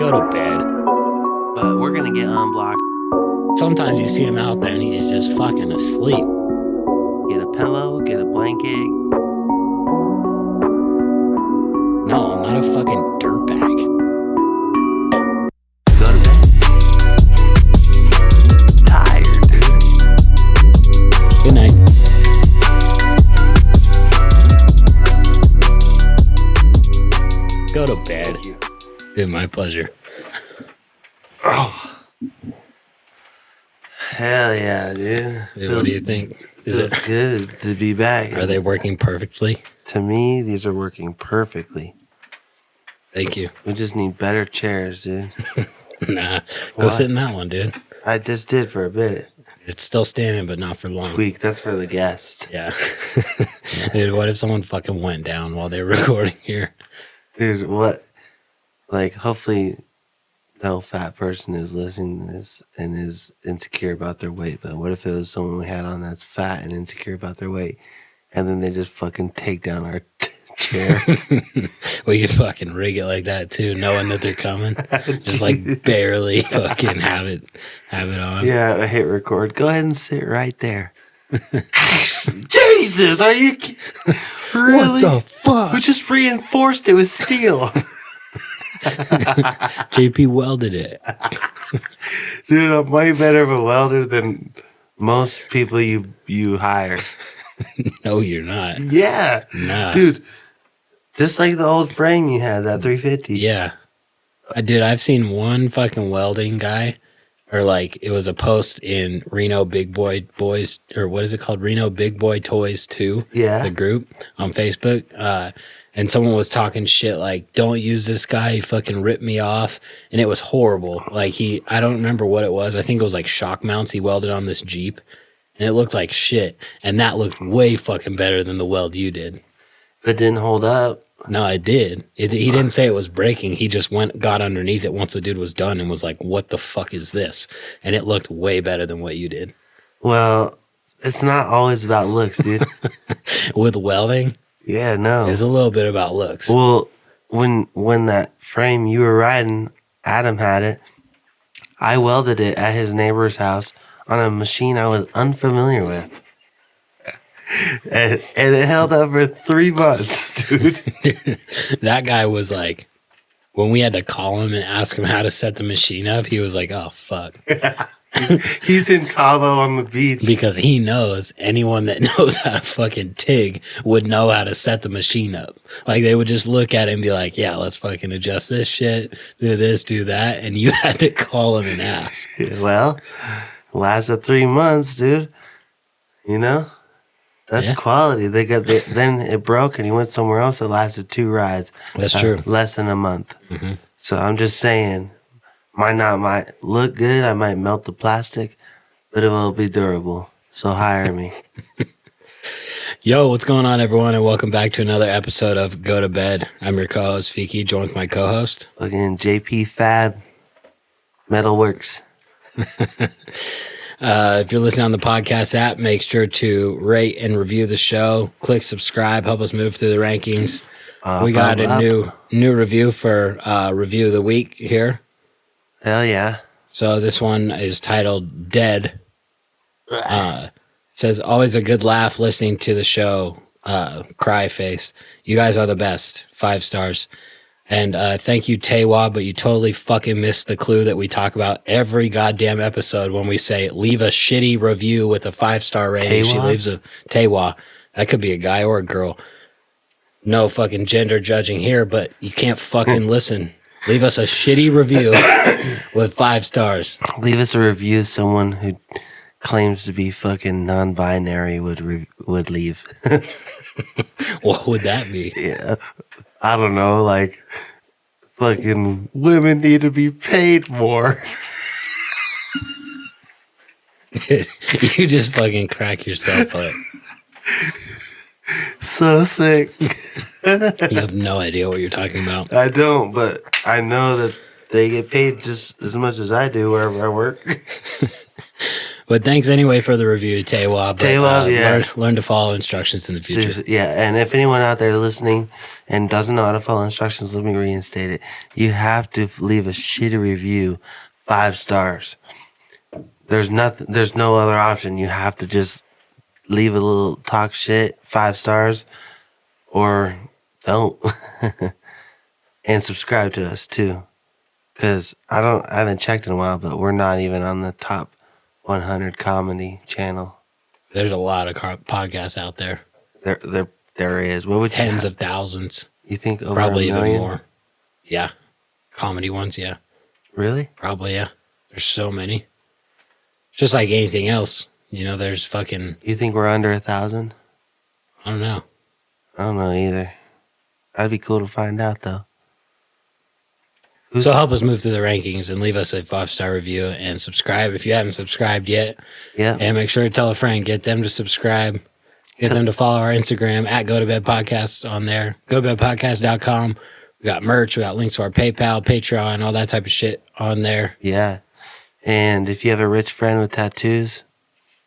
Go to bed. But we're gonna get unblocked. Sometimes you see him out there and he's just fucking asleep. Get a pillow, get a blanket. No, I'm not a fucking dirtbag. Go to bed. Tired, dude. Good night. Go to bed. Thank you. Dude, my pleasure. Oh. Hell yeah, dude. Dude, what do you think? Is Feels it good to be back. Are they working perfectly? To me, these are working perfectly. Thank you. We just need better chairs, dude. Nah, go What? sit in that one, dude. I just did for a bit. It's still standing, but not for long. Tweak, that's for the guests. Yeah. Dude, what if someone fucking went down while they were recording here? Dude, what? Like, hopefully no fat person is listening to this and is insecure about their weight. But what if it was someone we had on that's fat and insecure about their weight, and then they just fucking take down our chair? We could fucking rig it like that too, knowing that they're coming. Just like barely fucking have it on. Yeah, I hit record. Go ahead and sit right there. Jesus, are you really? What the fuck? We just reinforced it with steel. JP welded it. Dude, I'm way better of a welder than most people you hire. No, you're not. Yeah. Nah. Dude, just like the old frame you had, that 350. Yeah. I've seen one fucking welding guy, or like it was a post in Reno Big Boy Boys, or what is it called? Reno Big Boy Toys 2. Yeah. The group on Facebook. And someone was talking shit like, don't use this guy, he fucking ripped me off. And it was horrible. Like I don't remember what it was. I think it was like shock mounts he welded on this Jeep. And it looked like shit. And that looked way fucking better than the weld you did. It didn't hold up. No, it did. He didn't say it was breaking. He just got underneath it once the dude was done and was like, what the fuck is this? And it looked way better than what you did. Well, it's not always about looks, dude. With welding, Yeah, no. it's a little bit about looks. Well, when that frame you were riding, Adam had it. I welded it at his neighbor's house on a machine I was unfamiliar with. And it held up for 3 months, dude. That guy was like, when we had to call him and ask him how to set the machine up, he was like, oh, fuck. He's in Cabo on the beach. Because he knows anyone that knows how to fucking TIG would know how to set the machine up. Like, they would just look at it and be like, yeah, let's fucking adjust this shit, do this, do that. And you had to call him and ask. Well, lasted 3 months, dude. You know? That's quality. Then it broke and he went somewhere else. It lasted 2 rides. That's true. Less than a month. Mm-hmm. So I'm just saying, might look good. I might melt the plastic, but it will be durable. So hire me. Yo, what's going on, everyone? And welcome back to another episode of Go to Bed. I'm your co-host, Fiki, joined with my co-host. Fucking JP Fab, Metalworks. If you're listening on the podcast app, make sure to rate and review the show. Click subscribe, help us move through the rankings. We got a new review for Review of the Week here. Hell yeah. So this one is titled Dead. It says, always a good laugh listening to the show. Cry face. You guys are the best. 5 stars. And thank you, Tewa, but you totally fucking missed the clue that we talk about every goddamn episode when we say, leave a shitty review with a 5-star rating. Tewa? She leaves a Tewa. That could be a guy or a girl. No fucking gender judging here, but you can't fucking listen. Leave us a shitty review with 5 stars. Leave us a review. Someone who claims to be fucking non-binary would leave. What would that be? Yeah. I don't know, like, fucking women need to be paid more. You just fucking crack yourself up. So sick. You have no idea what you're talking about. I don't, but I know that they get paid just as much as I do wherever I work. But thanks anyway for the review, Tewa. Tewa, yeah. Learn to follow instructions in the future. Seriously, yeah, and if anyone out there listening and doesn't know how to follow instructions, let me reinstate it. You have to leave a shitty review, 5 stars. There's no other option. You have to just leave a little talk shit, 5 stars, or don't. And subscribe to us too, because I haven't checked in a while, but we're not even on the top 100 comedy channel. There's a lot of podcasts out there. There is. What would tens of thousands? You think over probably a million? Even more? Yeah, comedy ones. Yeah. Really? Probably. Yeah. There's so many. Just like anything else, there's fucking. You think we're under 1,000? I don't know. I don't know either. That'd be cool to find out though. So help us move through the rankings and leave us a 5-star review and subscribe if you haven't subscribed yet. Yeah. And make sure to tell a friend. Get them to subscribe. Get them to follow our Instagram at Go to Bed Podcast on there. GoToBedPodcast.com. We got merch. We got links to our PayPal, Patreon, all that type of shit on there. Yeah. And if you have a rich friend with tattoos,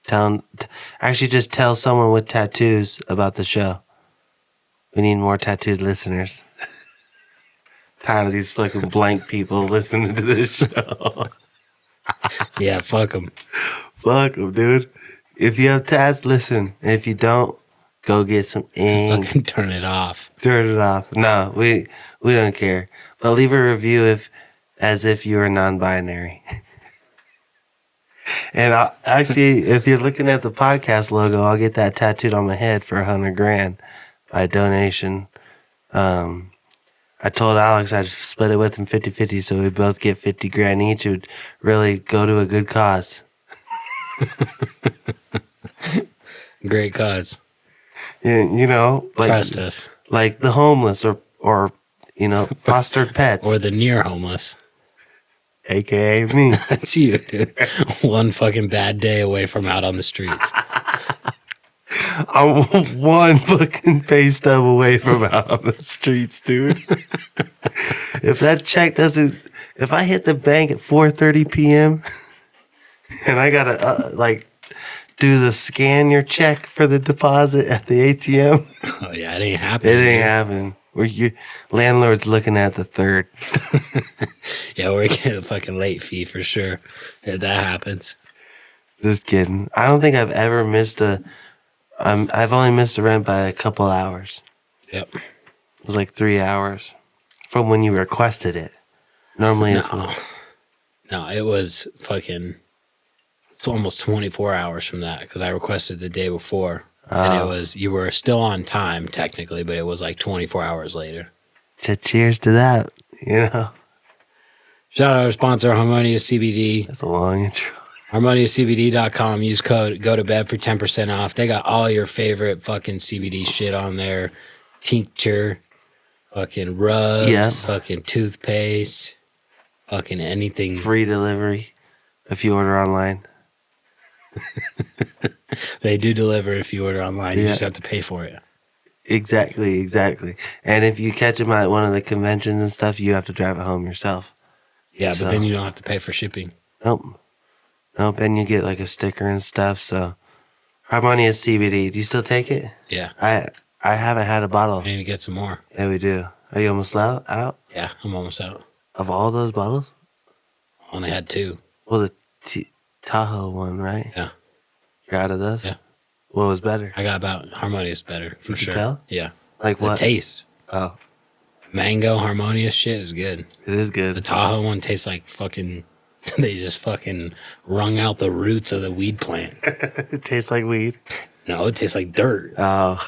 just tell someone with tattoos about the show. We need more tattooed listeners. Tired of these fucking blank people listening to this show. Yeah, fuck them. Fuck them, dude. If you have tats, listen. If you don't, go get some ink. Fucking turn it off. Turn it off. No, we don't care. But leave a review as if you are non-binary. And if you're looking at the podcast logo, I'll get that tattooed on my head for $100,000 by donation. I told Alex I'd split it with him 50-50, so we both get $50,000 each. It would really go to a good cause. Great cause. Yeah, trust us. Like the homeless or fostered pets. Or the near homeless. AKA me. That's you, dude. One fucking bad day away from out on the streets. I'm one fucking pay stub away from out on the streets, dude. If I hit the bank at 4:30 p.m. and I gotta do the scan your check for the deposit at the ATM. Oh yeah, it ain't happening. It ain't happening. Landlord's looking at the 3rd. Yeah, we're getting a fucking late fee for sure if that happens. Just kidding. I don't think I've ever missed I've only missed a rent by a couple hours. Yep. It was like 3 hours from when you requested it. Normally No, it was fucking. It's almost 24 hours from that because I requested the day before. And you were still on time technically, but it was like 24 hours later. Cheers to that, Shout out our sponsor, Harmonious CBD. That's a long intro. HarmoniousCBD.com. Use code Go to Bed for 10% off. They got all your favorite fucking CBD shit on there. Tincture, fucking rubs, fucking toothpaste, fucking anything. Free delivery if you order online. They do deliver if you order online. You just have to pay for it. Exactly. And if you catch them at one of the conventions and stuff, you have to drive it home yourself. Yeah, but then you don't have to pay for shipping. Nope. And you get like a sticker and stuff. So, Harmonious CBD. Do you still take it? Yeah. I haven't had a bottle. I need to get some more. Yeah, we do. Are you almost out? Yeah, I'm almost out. Of all those bottles? I only had 2. Well, the Tahoe one, right? Yeah. You're out of those? Yeah. What was better? I got about Harmonious better, for sure. Tell? Yeah. Like what? The taste. Oh. Mango Harmonious shit is good. It is good. The Tahoe one tastes like fucking... They just fucking wrung out the roots of the weed plant. It tastes like weed? No, it tastes like dirt. Oh.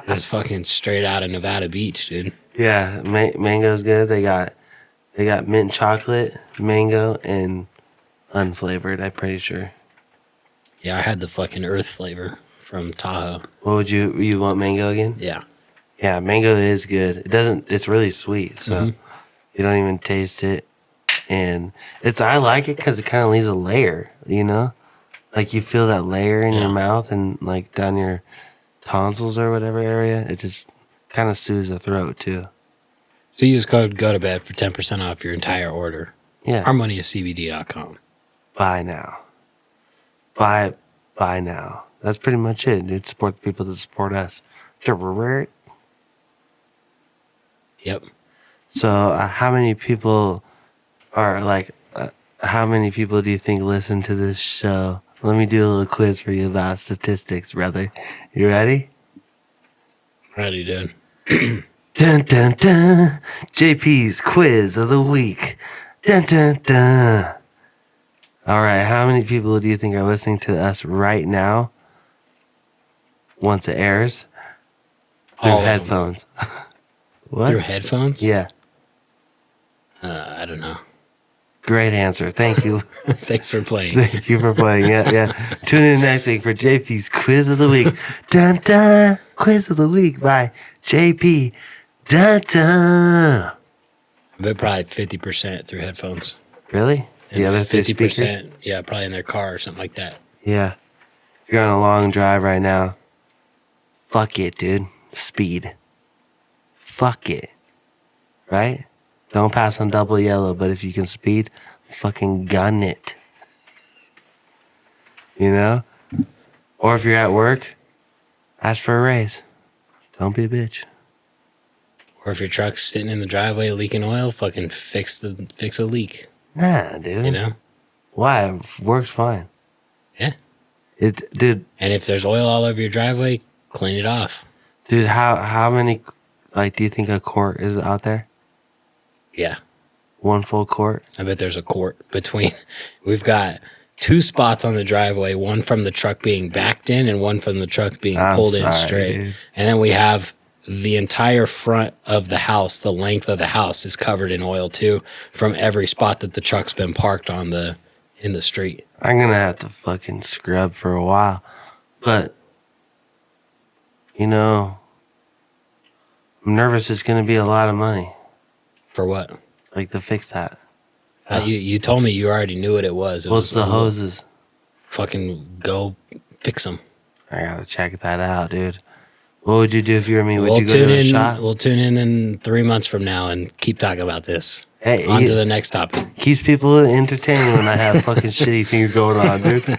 It's fucking straight out of Nevada Beach, dude. Yeah, mango's good. They got mint chocolate, mango, and unflavored, I'm pretty sure. Yeah, I had the fucking earth flavor from Tahoe. What would you want mango again? Yeah. Yeah, mango is good. It's really sweet, so you don't even taste it. And I like it because it kind of leaves a layer, Like you feel that layer in your mouth and like down your tonsils or whatever area. It just kind of soothes the throat too. So use code GOTOBED for 10% off your entire order. Yeah. HarmoniousCBD.com. Buy now. buy now. That's pretty much it, dude. Support the people that support us. Yep. So, how many people are like? How many people do you think listen to this show? Let me do a little quiz for you about statistics, brother. You ready? Ready, dude. Dun dun dun. JP's quiz of the week. Dun dun dun. All right, how many people do you think are listening to us right now? Once it airs, through All of them. headphones. What? Through headphones? Yeah. I don't know. Great answer. Thank you. Thanks for playing. Thank you for playing. Yeah. Tune in next week for JP's quiz of the week. Dun dun. Quiz of the week by JP. Dun dun. I bet probably 50% through headphones. Really? And The other 50 50%, speakers? yeah, probably in their car or something like that. Yeah. If you're on a long drive right now, fuck it, dude. Speed. Fuck it. Right? Don't pass on double yellow, but if you can speed, fucking gun it. You know? Or if you're at work, ask for a raise. Don't be a bitch. Or if your truck's sitting in the driveway leaking oil, fucking fix a leak. Nah, dude. You know? Why? It works fine. Yeah. Dude, And if there's oil all over your driveway, clean it off. dude, how many, like, do you think a quart is out there? Yeah. One full quart? I bet there's a quart between. We've got 2 spots on the driveway, one from the truck being backed in and one from the truck being pulled in straight. Dude. And then we have the entire front of the house, the length of the house is covered in oil too, from every spot that the truck's been parked on in the street. I'm gonna have to fucking scrub for a while. But, you know, I'm nervous it's gonna be a lot of money. For what? Like, to fix that. You told me you already knew what it was. It What's was the hoses? Fucking go fix them. I gotta check that out, dude. What would you do if you were me? Would We'll you go tune to a in. shop? We'll tune in 3 months from now and keep talking about this. Hey, On to the next topic. keeps people entertained when I have fucking shitty things going on, dude. You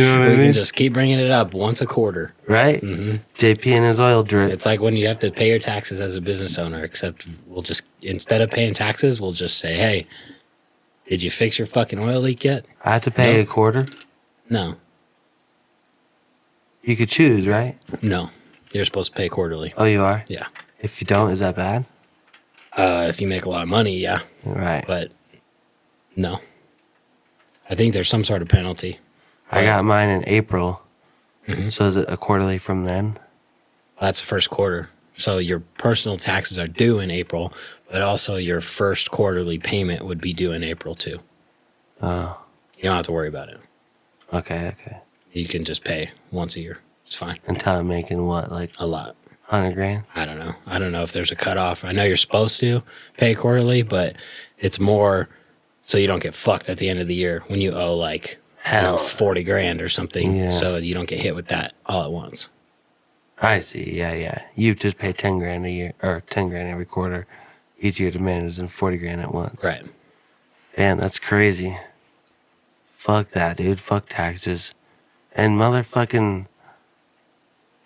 know what I We mean? can just keep bringing it up once a quarter. Right? Mm-hmm. JP and his oil drip. It's like when you have to pay your taxes as a business owner, except we'll just, instead of paying taxes, we'll just say, hey, did you fix your fucking oil leak yet? I have to pay a quarter. No. You could choose, right? No. You're supposed to pay quarterly. Oh, you are? Yeah. If you don't, is that bad? If you make a lot of money, yeah. Right. But no. I think there's some sort of penalty. I got mine in April. Mm-hmm. So is it a quarterly from then? That's the first quarter. So your personal taxes are due in April, but also your first quarterly payment would be due in April too. Oh, You don't have to worry about it. okay. You can just pay once a year. It's fine. Until I'm making what, like A lot. 100 grand? I don't know. I don't know if there's a cutoff. I know you're supposed to pay quarterly, but it's more so you don't get fucked at the end of the year when you owe like Hell. 40 grand or something. Yeah. So you don't get hit with that all at once. I see. Yeah. You just pay 10 grand a year, or 10 grand every quarter. Easier to manage than 40 grand at once. Right. Damn, that's crazy. Fuck that, dude. Fuck taxes. And motherfucking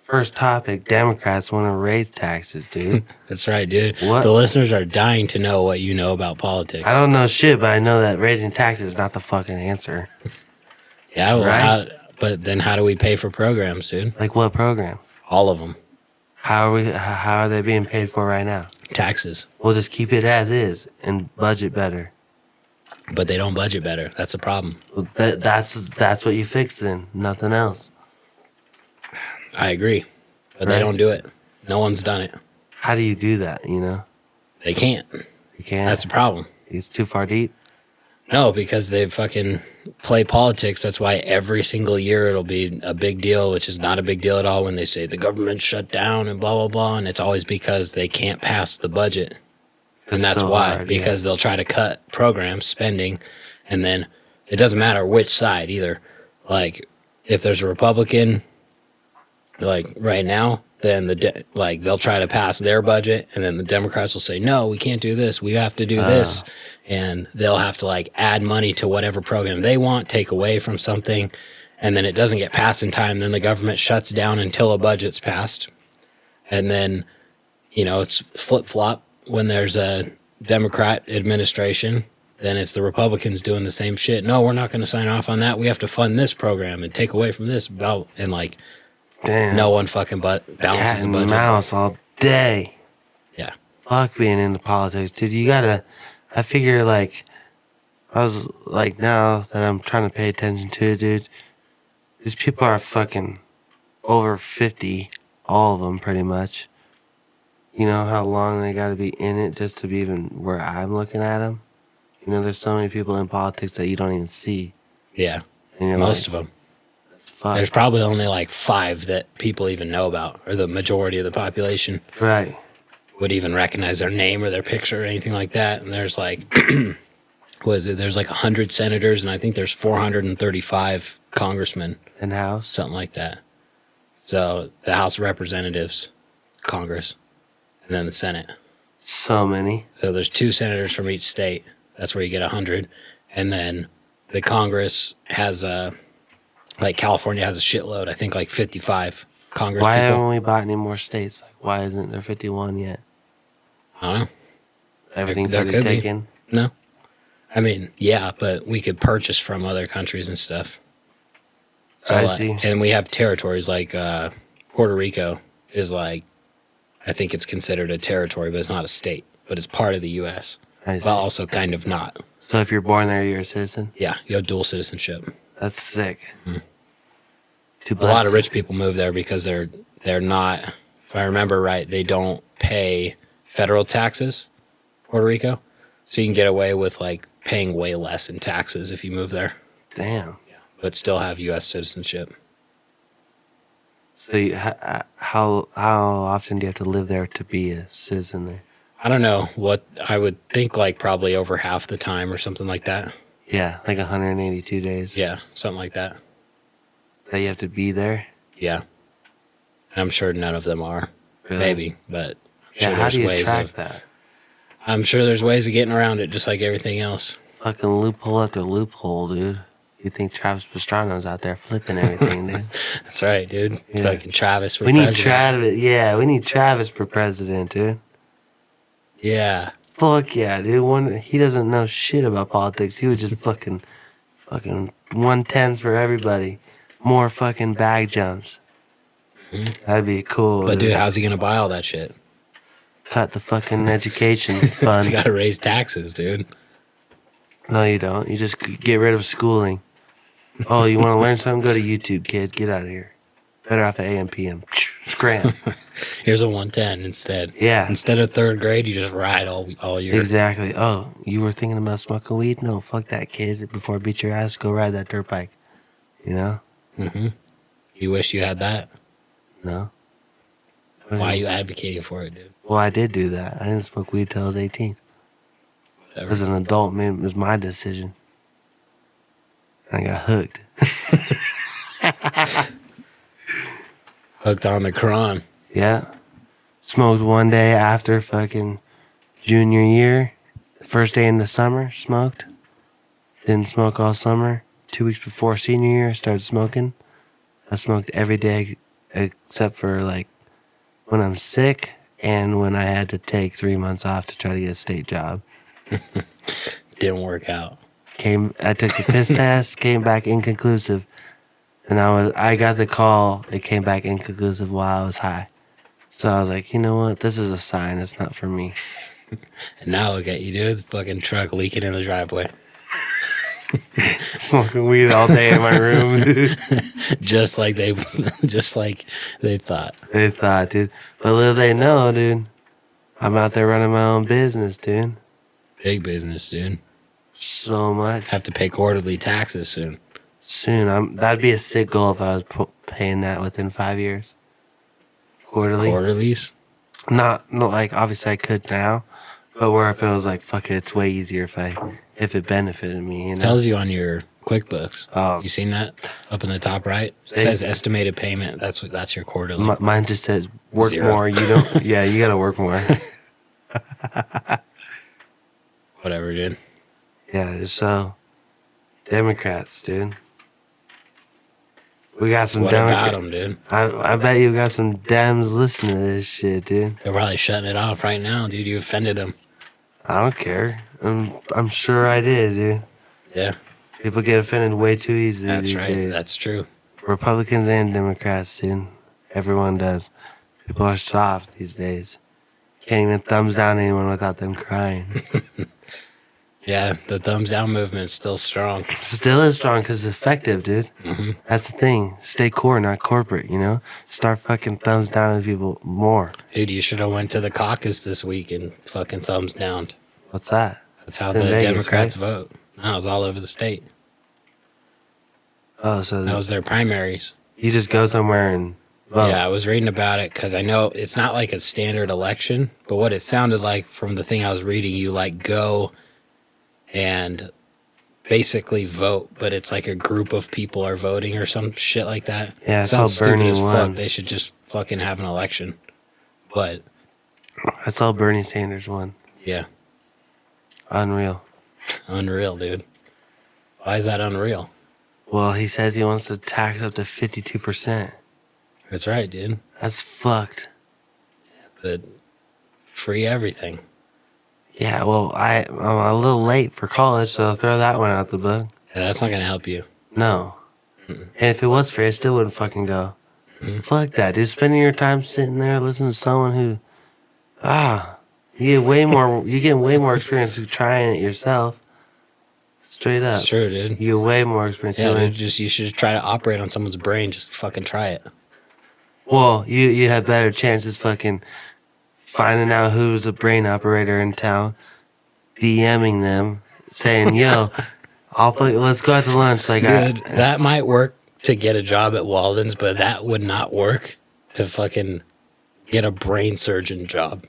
first topic, Democrats want to raise taxes, dude. That's right, dude. What? The listeners are dying to know what you know about politics. I don't know shit, but I know that raising taxes is not the fucking answer. Yeah, well, Right? but then how do we pay for programs, dude? Like what program? All of them. How are they being paid for right now? Taxes. We'll just keep it as is and budget better. But they don't budget better. That's the problem. Well, that's what you fix then. Nothing else. I agree. But Right. they don't do it. No one's done it. How do you do that, you know? They can't. You can't. That's the problem. It's too far deep. No, because they fucking play politics. That's why every single year it'll be a big deal, which is not a big deal at all when they say the government shut down and blah, blah, blah. And it's always because they can't pass the budget. And It's that's so why, hard, because they'll try to cut programs, spending, and then it doesn't matter which side either. Like, if there's a Republican, like right now, then they'll try to pass their budget, and then the Democrats will say, no, we can't do this. We have to do this. And they'll have to like add money to whatever program they want, take away from something. and then it doesn't get passed in time. Then the government shuts down until a budget's passed. And then, it's flip-flop. When there's a Democrat administration, then it's the Republicans doing the same shit. No, we're not going to sign off on that. We have to fund this program and take away from this. And, like, Damn. no one fucking balances Cat the and budget. mouse all day. Yeah. Fuck being into politics. Dude, you gotta... I figure, like... I was, like, now that I'm trying to pay attention to it, dude, these people are fucking over 50, all of them, pretty much. You know how long they gotta be in it just to be even where I'm looking at them? There's so many people in politics that you don't even see. Yeah. And you're Most like, of them. That's fucked. There's probably only, like, 5 that people even know about, or the majority of the population Right. would even recognize their name or their picture or anything like that. And there's, like... what is it? There's like 100 senators, and I think there's 435 congressmen. In house? Something like that. So the House of Representatives, Congress, and then the Senate. So many. So there's 2 senators from each state. That's where you get 100. And then the Congress has like California has a shitload. I think like 55 Congress Why people. haven't we bought any more states? Like, why isn't there 51 yet? I don't know. Everything's There already could be. taken. No. I mean, yeah, but we could purchase from other countries and stuff. So, I see. And we have territories like Puerto Rico is like, I think it's considered a territory, but it's not a state, but it's part of the U.S. I see. But also kind of not. So if you're born there, you're a citizen? Yeah, you have dual citizenship. That's sick. A lot of rich people move there because they're not, if I remember right, they don't pay federal taxes, Puerto Rico. So you can get away with like paying way less in taxes if you move there. Damn. But still have U.S. citizenship. So how often do you have to live there to be a citizen there? I don't know what I would think, like probably over half the time or something like that. Yeah, like 182 days. Yeah, something like that. That you have to be there? Yeah. And I'm sure none of them are. Really? Maybe, but I'm sure Yeah, how there's do you ways track of that? I'm sure there's ways of getting around it just like everything else. Fucking loophole after loophole, dude. You think Travis Pastrana's out there flipping everything, dude? That's right, dude. Yeah. Fucking Travis for We need president. Travis. Yeah, we need Travis for president, dude. Yeah. Fuck yeah, dude. He doesn't know shit about politics. He would just fucking 110s for everybody. More fucking bag jumps. That'd be cool. But dude, how's he gonna buy all that shit? Cut the fucking education He's fund. gotta raise taxes, dude. No, you don't. You just get rid of schooling. Oh, you want to learn something? Go to YouTube, kid. Get out of here. Better off at AM, PM. Scram. Here's a 110 instead. Yeah. Instead of third grade, you just ride all year. Exactly. Oh, you were thinking about smoking weed? No, fuck that, kid. Before I beat your ass, go ride that dirt bike. You know? Mm-hmm. You wish you had that? No. Why are you advocating for it, dude? Well, I did do that. I didn't smoke weed till I was 18. Whatever. As an adult, man, it was my decision. And I got hooked. Hooked on the Quran. Yeah. Smoked one day after fucking junior year. First day in the summer, smoked. Didn't smoke all summer. 2 weeks before senior year, I started smoking. I smoked every day except for like when I'm sick and when I had to take 3 months off to try to get a state job. Didn't work out. I took the piss test, came back inconclusive. And I got the call, it came back inconclusive while I was high. So I was like, you know what? This is a sign. It's not for me. And now look at you, dude. Fucking truck leaking in the driveway. Smoking weed all day in my room, dude. just like they thought. They thought, dude. But little they know, dude. I'm out there running my own business, dude. Big business, dude. So much. Have to pay quarterly taxes soon. Soon. That'd be a sick goal if I was paying that within 5 years. Quarterly. Quarterlies? Not like, obviously I could now. But where if it was like, fuck it, it's way easier if it benefited me, you know? Tells you on your QuickBooks. Oh. You seen that up in the top right? It says estimated payment. That's your quarterly. Mine just says work 0. more. You don't. Yeah, you gotta work more. Whatever, dude. Yeah. So, Democrats, dude. We got some What about them, dude? I bet you got some Dems listening to this shit, dude. They're probably shutting it off right now, dude. You offended them. I don't care. I'm sure I did, dude. Yeah. People get offended way too easily That's these right. days. That's true. Republicans and Democrats, dude. Everyone does. People are soft these days. Can't even thumbs down anyone without them crying. Yeah, the thumbs down movement's still strong. Still is strong because it's effective, dude. Mm-hmm. That's the thing. Stay core, not corporate, you know? Start fucking thumbs down on people more. Dude, you should have went to the caucus this week and fucking thumbs down. What's that? That's how It's in the Vegas, Democrats right? vote. No, it was all over the state. Oh, so That was their primaries. you just go somewhere and vote. Yeah, I was reading about it because I know it's not like a standard election, but what it sounded like from the thing I was reading, you like go and basically vote, but it's like a group of people are voting or some shit like that. Yeah, I It saw sounds stupid Bernie as won. fuck. They should just fucking have an election. But I saw Bernie Sanders won. yeah, Unreal. unreal, dude. Why is that unreal? Well, he says he wants to tax up to 52%. That's right, dude. That's fucked. But free everything. Yeah, well, I'm a little late for college, so I'll throw that one out the book. Yeah, that's not gonna help you. No. And if it was free, I still wouldn't fucking go. Fuck that, dude. Spending your time sitting there listening to someone who, you get way more experience through trying it yourself. Straight up. It's true, dude. You get way more experience. Yeah, You dude, you should try to operate on someone's brain. Just fucking try it. Well, you have better chances fucking finding out who's the brain operator in town, DMing them, saying, "Yo, let's go out to lunch." Like, Dude, that might work to get a job at Walden's, but that would not work to fucking get a brain surgeon job.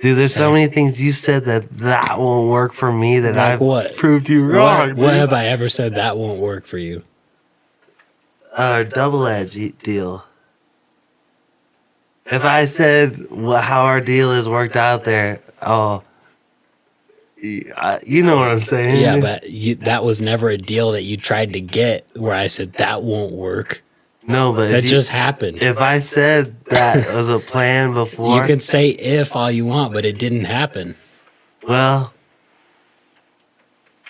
dude, there's so many things you said that won't work for me that Like I've what? proved you wrong. What dude. have I ever said that won't work for you? Double-edged deal. If I said how our deal is worked out there, you know what I'm saying? Yeah, but that was never a deal that you tried to get where I said that won't work. No, but That just happened. if I said that was a plan before, You can say if all you want, but it didn't happen. well,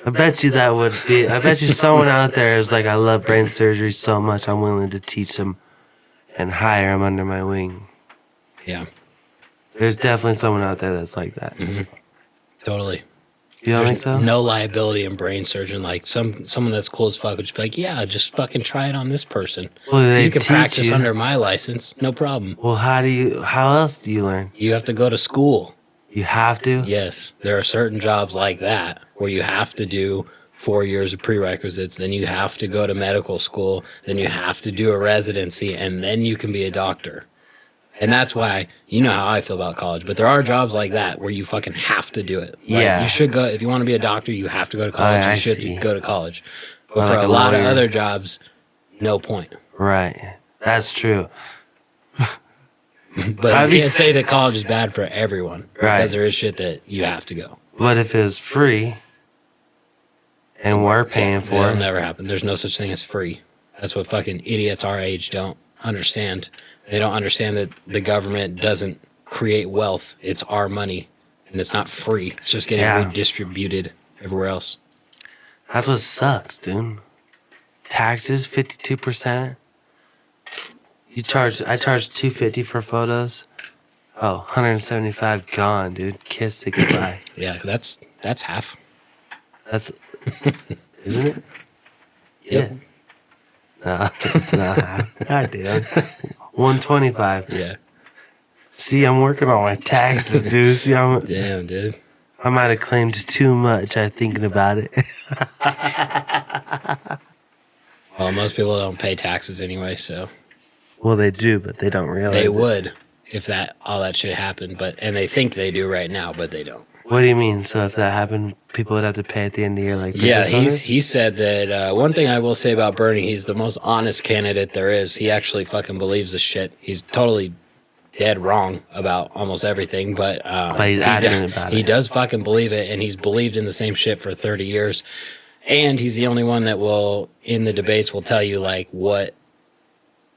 I bet you that would be. I bet you someone out there is like, I love brain surgery so much, I'm willing to teach them and hire them under my wing. Yeah, There's definitely someone out there that's like that. totally. You don't think There's so? no liability in brain surgeon. Like someone that's cool as fuck would just be like, yeah, just fucking try it on this person. Well, they You can teach practice you. under my license, no problem. Well, how else do you learn? You have to go to school. You have to? Yes, there are certain jobs like that where you have to do 4 years of prerequisites, then you have to go to medical school, then you have to do a residency, and then you can be a doctor. And that's why, you know how I feel about college, but there are jobs like that where you fucking have to do it. Like, Yeah. you should go, if you want to be a doctor, you have to go to college. I You should see. go to college. But Or for like a a lot of lawyer. other jobs, no point. Right. That's true. But Have you you can't se- say that college is bad for everyone. Right. Because there is shit that you have to go. But if it's free and we're paying for It'll it, never happen. There's no such thing as free. That's what fucking idiots our age don't understand. They don't understand that the government doesn't create wealth. It's our money. And it's not free. It's just getting Yeah. redistributed everywhere else. that's what sucks, dude. Taxes, 52%. I charge $250 for photos. Oh, $175 gone, dude. Kiss it goodbye. Yeah, that's half. That's, isn't it? Yep. Yeah. No, it's not. God damn. 125. Yeah. See, I'm working on my taxes, dude. See, Damn, dude. I might have claimed too much. I'm thinking about it. Well, most people don't pay taxes anyway, so Well, they do, but they don't realize they it. would if all that shit happened. And they think they do right now, but they don't. What do you mean? So if that happened, people would have to pay at the end of the year, like Yeah, business owners? he said that one thing I will say about Bernie, he's the most honest candidate there is. He actually fucking believes the shit. He's totally dead wrong about almost everything, but he's adamant about he it. does fucking believe it, and he's believed in the same shit for 30 years. And he's the only one that will, in the debates, will tell you like what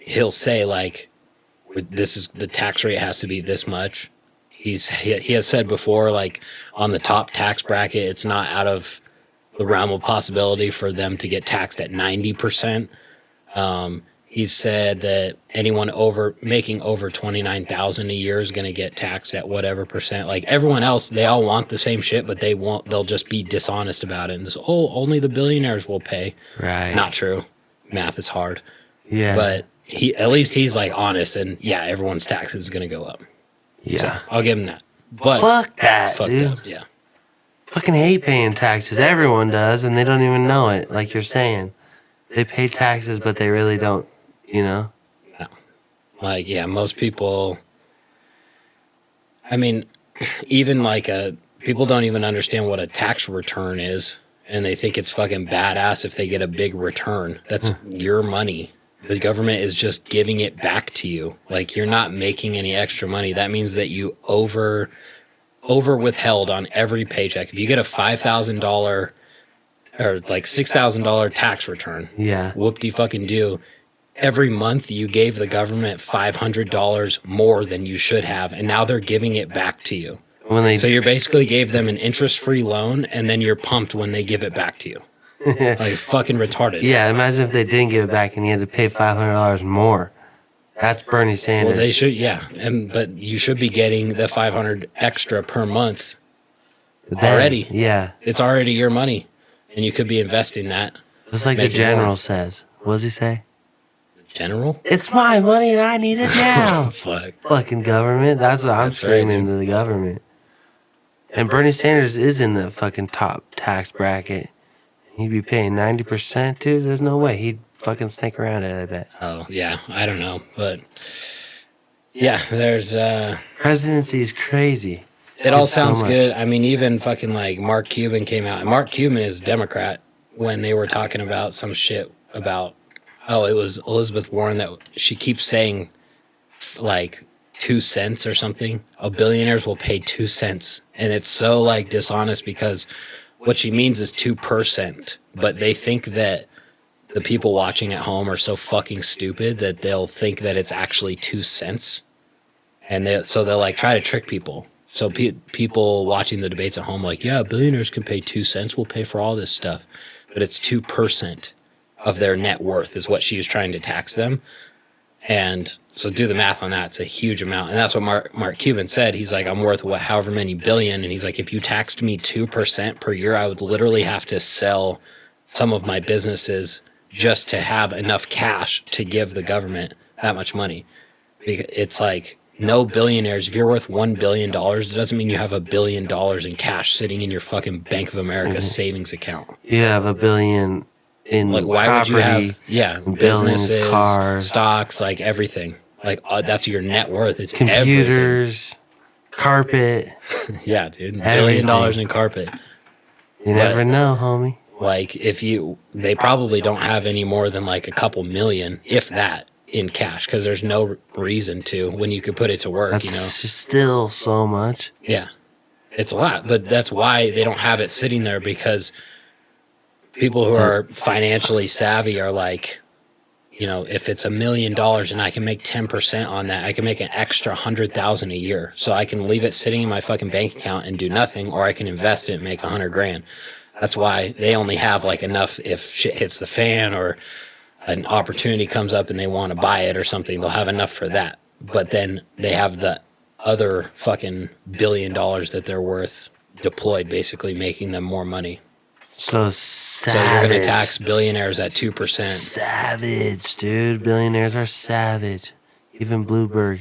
he'll say like, this is the tax rate has to be this much. He has said before, like on the top tax bracket, it's not out of the realm of possibility for them to get taxed at 90%. He's said that anyone making over $29,000 a year is going to get taxed at whatever percent. Like everyone else, they all want the same shit, but they'll just be dishonest about it. And only the billionaires will pay. Right. Not true. Math is hard. Yeah. But at least he's like honest, and yeah, everyone's taxes is going to go up. Yeah. So I'll give him that. But fuck that, fucked dude. up, yeah. Fucking hate paying taxes. Everyone does, and they don't even know it. Like you're saying, they pay taxes, but they really don't. You know? No. Like, yeah, most people, I mean, even like people don't even understand what a tax return is, and they think it's fucking badass if they get a big return. That's your money. The government is just giving it back to you. Like, you're not making any extra money. That means that you over withheld on every paycheck. If you get a $5,000 or like $6,000 tax return, yeah, whoop-de-fucking-do. Every month you gave the government $500 more than you should have, and now they're giving it back to you. So you basically gave them an interest-free loan, and then you're pumped when they give it back to you. Like fucking retarded. Yeah, imagine if they didn't give it back and you had to pay $500 more. That's Bernie Sanders. Well, they should, yeah. But you should be getting the $500 extra per month already. Yeah. It's already your money, and you could be investing that. Just like the general says. What does he say? General? It's my money and I need it now. Fuck. Fucking government. That's what I'm screaming to the government. And Bernie Sanders is in the fucking top tax bracket. He'd be paying 90%, too. There's no way. He'd fucking snake around it, I bet. Oh, yeah. I don't know. But, yeah, there's... Presidency is crazy. It all sounds good. I mean, even fucking like Mark Cuban came out. And Mark Cuban is Democrat when they were talking about some shit about... Oh, it was Elizabeth Warren that she keeps saying like 2 cents or something. Oh, billionaires will pay 2 cents. And it's so like dishonest because what she means is 2%. But they think that the people watching at home are so fucking stupid that they'll think that it's actually 2 cents. And so they'll like try to trick people. So people watching the debates at home like, yeah, billionaires can pay 2 cents. We'll pay for all this stuff. But it's 2% of their net worth is what she was trying to tax them. And so do the math on that. It's a huge amount. And that's what Mark Cuban said. He's like, I'm worth however many billion. And he's like, if you taxed me 2% per year, I would literally have to sell some of my businesses just to have enough cash to give the government that much money. It's like no billionaires. If you're worth $1 billion, it doesn't mean you have $1 billion in cash sitting in your fucking Bank of America savings account. You have $1 billion in like why property, would you have businesses, cars, stocks, like everything, like that's your net worth. It's computers, carpet. Yeah, dude, $1 billion in carpet. You never know, homie. Like they probably don't have any more than like a couple million, if that, in cash, because there's no reason to when you could put it to work. That's still so much. Yeah, it's a lot, but that's why they don't have it sitting there, because people who are financially savvy are like, if it's $1 million and I can make 10% on that, I can make an extra 100,000 a year. So I can leave it sitting in my fucking bank account and do nothing, or I can invest it and make 100 grand. That's why they only have like enough if shit hits the fan or an opportunity comes up and they want to buy it or something. They'll have enough for that. But then they have the other fucking $1 billion that they're worth deployed, basically making them more money. So savage. So you're going to tax billionaires at 2%. Savage, dude. Billionaires are savage. Even Bloomberg.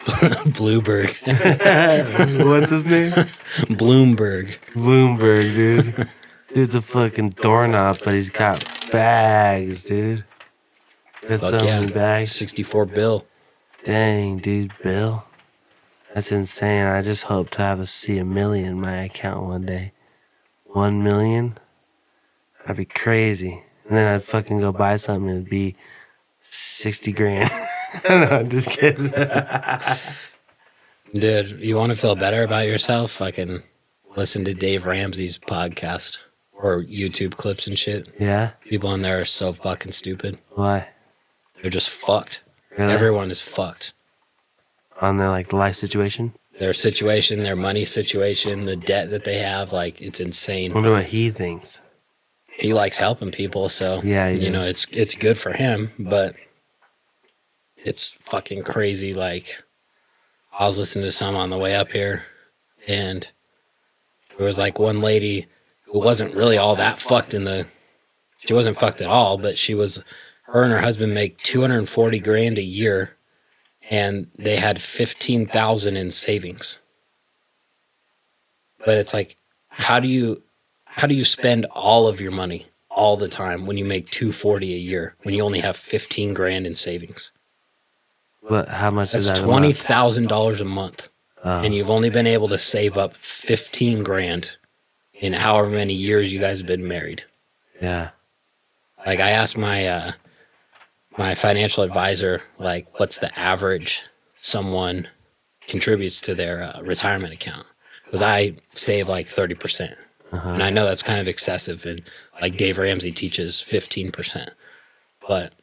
Bloomberg. What's his name? Bloomberg, dude. Dude's a fucking doorknob, but he's got bags, dude. Got so many bags. 64 bill. Dang, dude, Bill. That's insane. I just hope to see $1 million in my account one day. 1 million? That'd be crazy. And then I'd fucking go buy something and it'd be 60 grand. No, I'm just kidding. Dude, you want to feel better about yourself? I can listen to Dave Ramsey's podcast or YouTube clips and shit. Yeah? People on there are so fucking stupid. Why? They're just fucked. Really? Everyone is fucked. On their like life situation. Their situation, their money situation, the debt that they have, like it's insane. I wonder what he thinks. He likes helping people, so Yeah, you know it's good for him, but it's fucking crazy. Like I was listening to some on the way up here, and there was like one lady who wasn't really all that fucked she wasn't fucked at all, but her and her husband make 240 grand a year, and they had 15,000 in savings. But it's like, how do you spend all of your money all the time when you make 240 a year when you only have 15 grand in savings? But how much is that? That's $20,000 a month, Oh. and you've only been able to save up 15 grand in however many years you guys have been married. Yeah. Like I asked my my financial advisor, like, what's the average someone contributes to their retirement account? Because I save like 30%. And I know that's kind of excessive. And like Dave Ramsey teaches 15%. But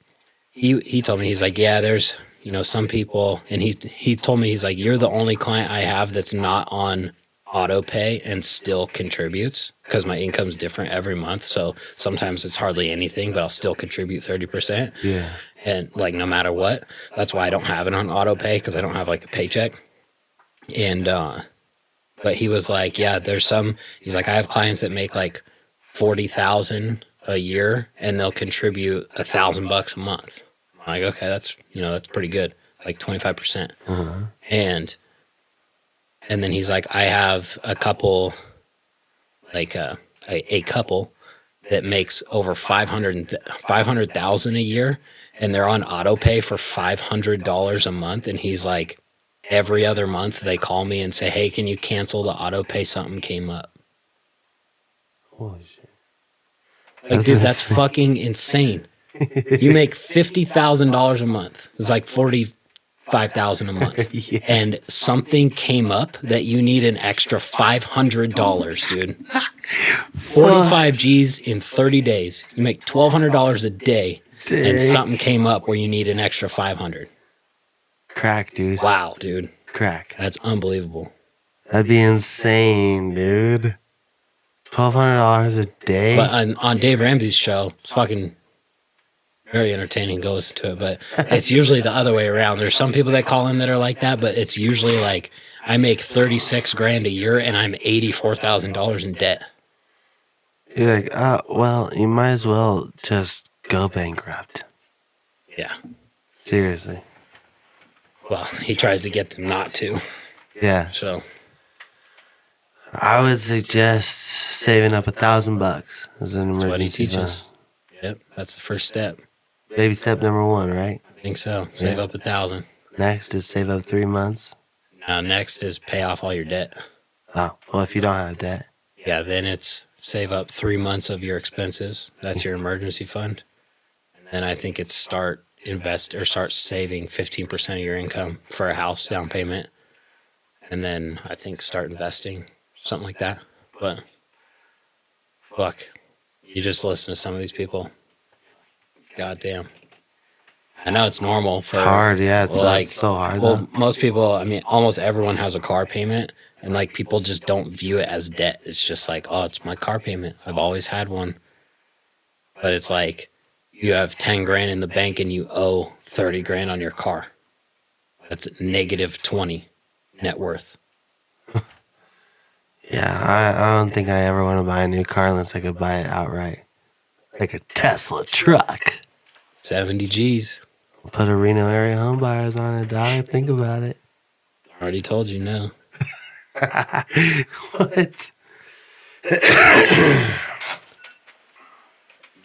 he told me, he's like, yeah, there's, you know, some people. And he told me, he's like, you're the only client I have that's not on auto pay and still contributes, because my income's different every month. So sometimes it's hardly anything, but I'll still contribute 30%. Yeah. And like no matter what. That's why I don't have it on auto pay, because I don't have like a paycheck. And but he was like, yeah, he's like, I have clients that make like 40,000 a year and they'll contribute $1,000 a month. I'm like, okay, that's pretty good. It's like 25%. And then he's like, I have a couple, like a couple that makes over 500,000 a year, and they're on auto pay for $500 a month. And he's like, every other month they call me and say, hey, can you cancel the auto pay? Something came up. Holy shit. Like, dude, that's fucking insane. You make $50,000 a month. It's like 45,000 a month. Yeah. And something came up that you need an extra $500, dude. 45 G's in 30 days. You make $1,200 a day. And something came up where you need an extra 500. Crack, dude. Wow, dude. Crack. That's unbelievable. That'd be insane, dude. $1,200 a day. But on Dave Ramsey's show, it's fucking very entertaining. Go listen to it. But it's usually the other way around. There's some people that call in that are like that, but it's usually like, I make 36 grand a year and I'm $84,000 in debt. You're like, well, you might as well just go bankrupt. Yeah. Seriously. Well, he tries to get them not to. Yeah. So I would suggest saving up $1,000 as an emergency that's what he fund. teaches. Yep. That's the first step. Baby step number 1, right? I think so. Save up 1,000. Next is save up 3 months. Now, next is pay off all your debt. Oh, well, if you don't have debt. Yeah, then it's save up 3 months of your expenses. That's your emergency fund. And then I think it's start saving 15% of your income for a house down payment. And then I think start investing, something like that. But fuck, you just listen to some of these people. Goddamn. I know it's normal for... It's hard, yeah. It's like, so hard, well, though. most people, I mean, almost everyone has a car payment, and like people just don't view it as debt. It's just like, oh, it's my car payment. I've always had one. But it's like, you have 10 grand in the bank and you owe 30 grand on your car. That's negative 20 net worth. Yeah, I don't think I ever want to buy a new car unless I could buy it outright. Like a Tesla truck. 70 G's. Put a Reno area home buyers on it, dog. Think about it. Already told you no. What?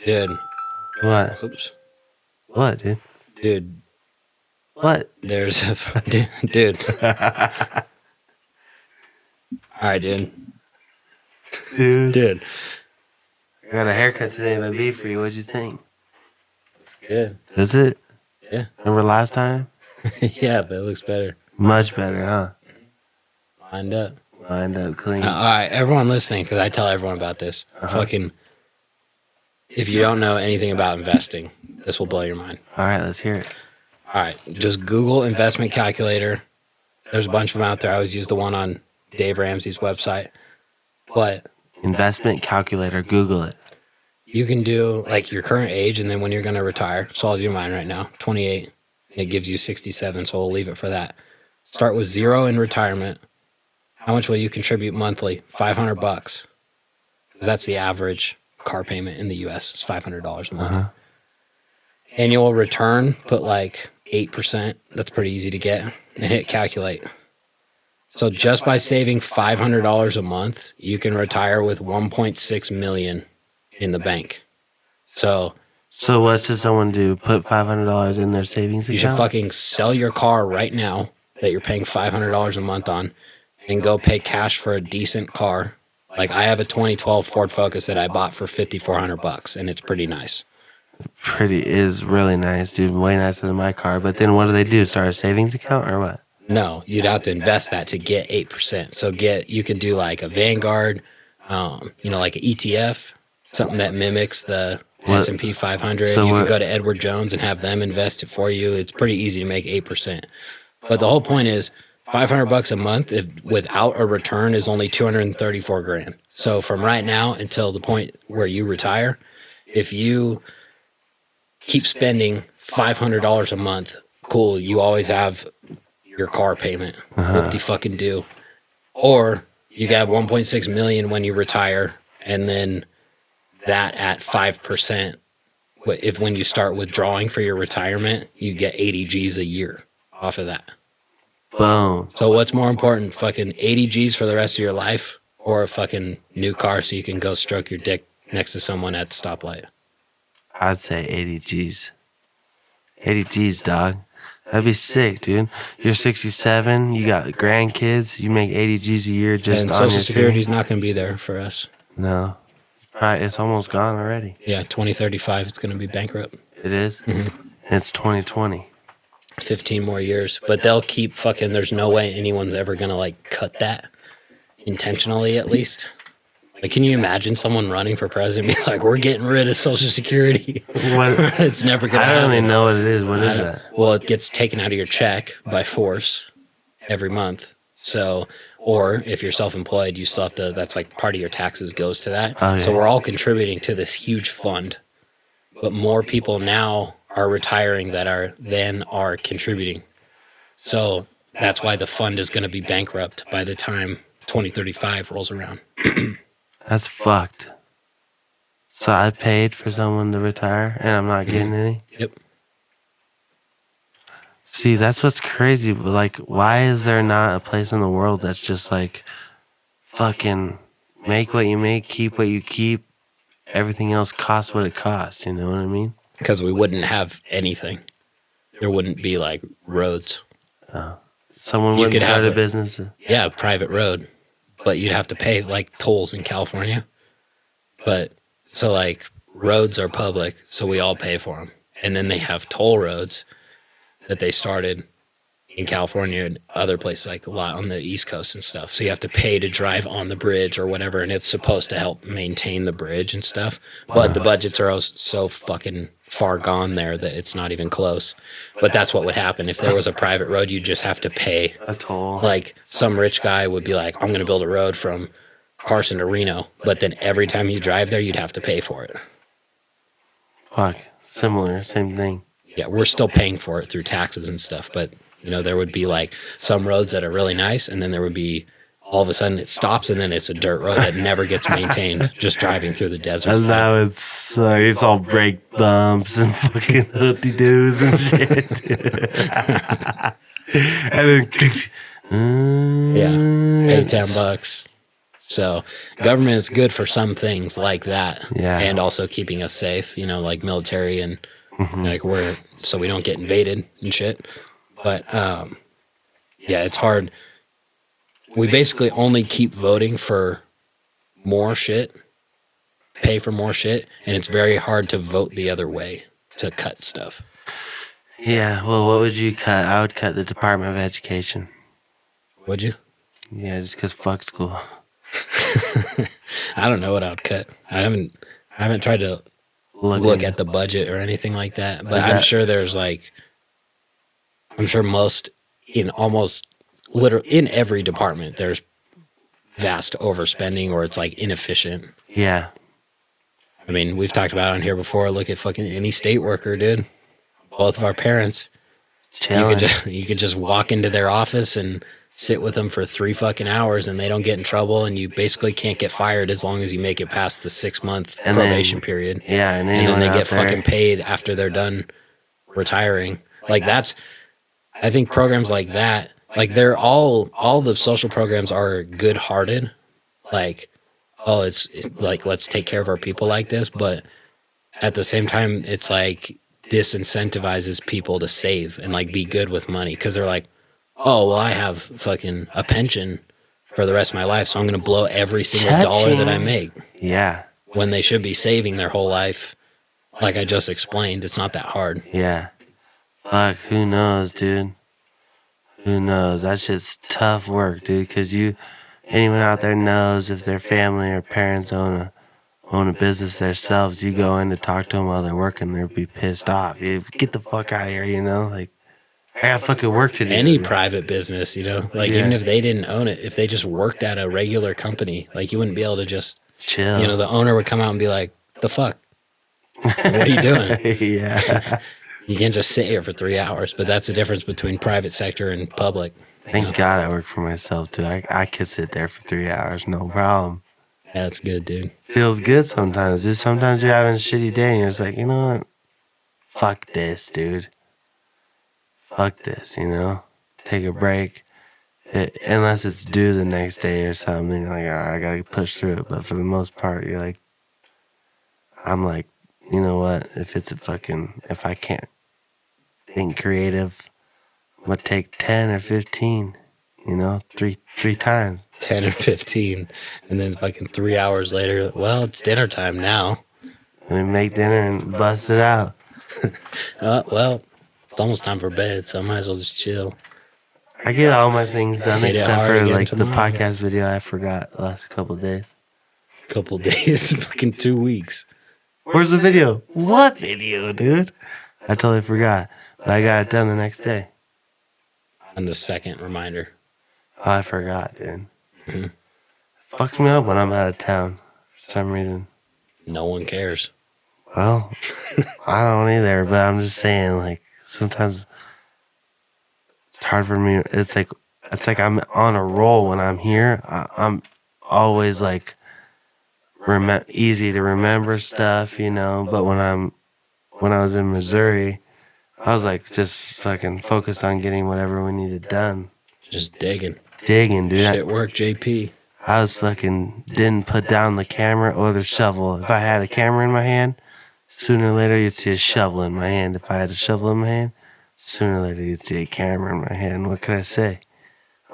Dude. What? Oops. What, dude? Dude. What? There's a... Dude. All right, dude. Dude. I got a haircut today by B for you. What'd you think? Good. Is it? Yeah. Remember last time? Yeah, but it looks better. Much better, huh? Lined up. Lined up clean. All right, everyone listening, because I tell everyone about this. Fucking, if you don't know anything about investing, This will blow your mind. All right, let's hear it. All right, just Google investment calculator. There's a bunch of them out there. I always use the one on Dave Ramsey's website. But investment calculator, Google it. You can do like your current age and then when you're going to retire. So I'll do mine right now, 28. And it gives you 67, so we'll leave it for that. Start with 0 in retirement. How much will you contribute monthly? $500. Because that's the average car payment in the U.S. It's $500 a month. Uh-huh. Annual return, put like 8%. That's pretty easy to get. And hit calculate. So just by saving $500 a month, you can retire with $1.6 million in the bank. So what should someone do? Put $500 in their savings account? You should fucking sell your car right now that you're paying $500 a month on and go pay cash for a decent car. Like I have a 2012 Ford Focus that I bought for $5,400 and it's pretty nice. Is really nice, dude. Way nicer than my car. But then what do they do? Start a savings account or what? No, you'd have to invest that to get 8%. So you could do like a Vanguard, like an ETF, something that mimics the S&P 500. So you can go to Edward Jones and have them invest it for you. It's pretty easy to make 8%. But the whole point is $500 a month without a return is only $234,000. So from right now until the point where you retire, if you keep spending $500 a month, cool, you always have your car payment. What do you fucking do? Or you have 1.6 million when you retire, and then that at 5%, when you start withdrawing for your retirement, you get 80 G's a year off of that. Boom. So what's more important, fucking 80 G's for the rest of your life, or a fucking new car so you can go stroke your dick next to someone at the stoplight? I'd say 80 G's. 80 G's, dog. That'd be sick, dude. You're 67, you got grandkids, you make 80 G's a year just and on Social your Security's not going to be there for us. No. It's almost gone already. Yeah, 2035, it's going to be bankrupt. It is? Mm-hmm. It's 2020. 15 more years. But they'll keep fucking, there's no way anyone's ever going to, like, cut that. Intentionally, at least. Like, can you imagine someone running for president and be like, we're getting rid of Social Security? It's never going to happen. I don't even know what it is. What is that? Well, it gets taken out of your check by force every month. So, or if you're self-employed, you still have to, that's like part of your taxes goes to that. Oh, yeah. So we're all contributing to this huge fund. But more people now are retiring than are contributing. So that's why the fund is going to be bankrupt by the time 2035 rolls around. That's fucked. So I paid for someone to retire and I'm not getting any? Yep. See, that's what's crazy. Like, why is there not a place in the world that's just like, fucking make what you make, keep what you keep, everything else costs what it costs, you know what I mean? Because we wouldn't have anything. There wouldn't be, like, roads. Someone wouldn't start a business? Yeah, a private road. But you'd have to pay, like, tolls in California. But, so, like, roads are public, so we all pay for them. And then they have toll roads that they started in California and other places, like a lot on the East Coast and stuff. So you have to pay to drive on the bridge or whatever, and it's supposed to help maintain the bridge and stuff. But the budgets are so fucking far gone there that it's not even close. But that's what would happen. If there was a private road, you'd just have to pay a toll. Like some rich guy would be like, I'm going to build a road from Carson to Reno. But then every time you drive there, you'd have to pay for it. Fuck. Similar. Same thing. Yeah, we're still paying for it through taxes and stuff, but there would be like some roads that are really nice, and then there would be all of a sudden it stops, and then it's a dirt road that never gets maintained, just driving through the desert. And now it's all brake bumps and fucking hoopty-doos and shit. And then pay $10. So government is good for some things like that, and also keeping us safe. Like military and like so we don't get invaded and shit. But, it's hard. We basically only keep voting for more shit, pay for more shit, and it's very hard to vote the other way to cut stuff. Yeah, well, what would you cut? I would cut the Department of Education. Would you? Yeah, just because fuck school. I don't know what I would cut. I haven't tried to look at the budget or anything like that. But I'm sure there's like, I'm sure most in almost literally in every department there's vast overspending or it's like inefficient. Yeah. I mean, we've talked about it on here before. Look at fucking any state worker, dude. Both of our parents. Chilling. You could just walk into their office and sit with them for 3 fucking hours and they don't get in trouble and you basically can't get fired as long as you make it past the 6-month probation period. Yeah, and then they get fucking paid after they're done retiring. Like that's, I think programs like that, like they're all the social programs are good-hearted. Like, oh, it's like, let's take care of our people like this. But at the same time, it's like disincentivizes people to save and like be good with money. Cause they're like, oh, well, I have fucking a pension for the rest of my life. So I'm going to blow every single dollar that I make. Yeah. When they should be saving their whole life. Like I just explained, it's not that hard. Yeah. Fuck, who knows, dude? Who knows? That shit's tough work, dude. Cause anyone out there knows if their family or parents own a business themselves, you go in to talk to them while they're working, they'll be pissed off. You get the fuck out of here, you know? Like, I got fucking work to do. Any private business, you know? Like, even if they didn't own it, if they just worked at a regular company, like, you wouldn't be able to just chill. You know, the owner would come out and be like, the fuck? What are you doing? Yeah. You can't just sit here for 3 hours, but that's the difference between private sector and public. Thank God I work for myself, too. I could sit there for 3 hours, no problem. Yeah, that's good, dude. Feels good sometimes, dude. Sometimes you're having a shitty day and you're just like, you know what? Fuck this, dude. Fuck this, you know? Take a break. Unless it's due the next day or something, you're like, oh, I gotta push through it. But for the most part, you're like, I'm like, you know what? If I can't think creative, I'm gonna take 10 or 15, you know, three times. 10 or 15. And then fucking 3 hours later, well, it's dinner time now. We make dinner and bust it out. Well, it's almost time for bed, so I might as well just chill. I get all my things done except for like the podcast video I forgot the last couple of days. Couple days, fucking 2 weeks. Where's the video? What video, dude? I totally forgot, but I got it done the next day. On the second reminder. Oh, I forgot, dude. Mm-hmm. Fucks me up when I'm out of town for some reason. No one cares. Well, I don't either, but I'm just saying, like, sometimes it's hard for me. It's like I'm on a roll when I'm here. I'm always like easy to remember stuff, you know. But when I was in Missouri, I was like just fucking focused on getting whatever we needed done. Just digging, dude. Shit work, JP. I was fucking didn't put down the camera or the shovel. If I had a camera in my hand, sooner or later you'd see a shovel in my hand. If I had a shovel in my hand, sooner or later you'd see a camera in my hand. What could I say?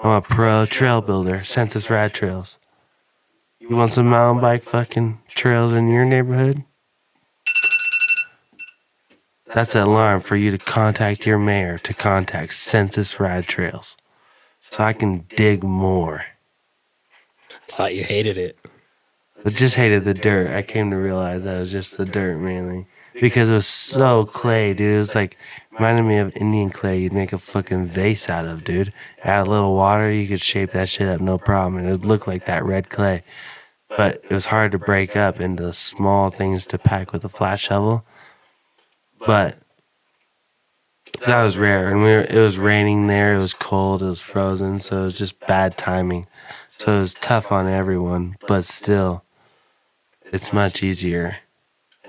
I'm a pro trail builder. Census Rad Trails. You want some mountain bike fucking trails in your neighborhood? That's an alarm for you to contact your mayor to contact Census Rad Trails. So I can dig more. Thought you hated it. I just hated the dirt. I came to realize that it was just the dirt mainly. Because it was so clay, dude. It was like, reminded me of Indian clay you'd make a fucking vase out of, dude. Add a little water, you could shape that shit up, no problem. And it would look like that red clay. But it was hard to break up into small things to pack with a flat shovel. But that was rare. And it was raining there, it was cold, it was frozen, so it was just bad timing. So it was tough on everyone, but still, it's much easier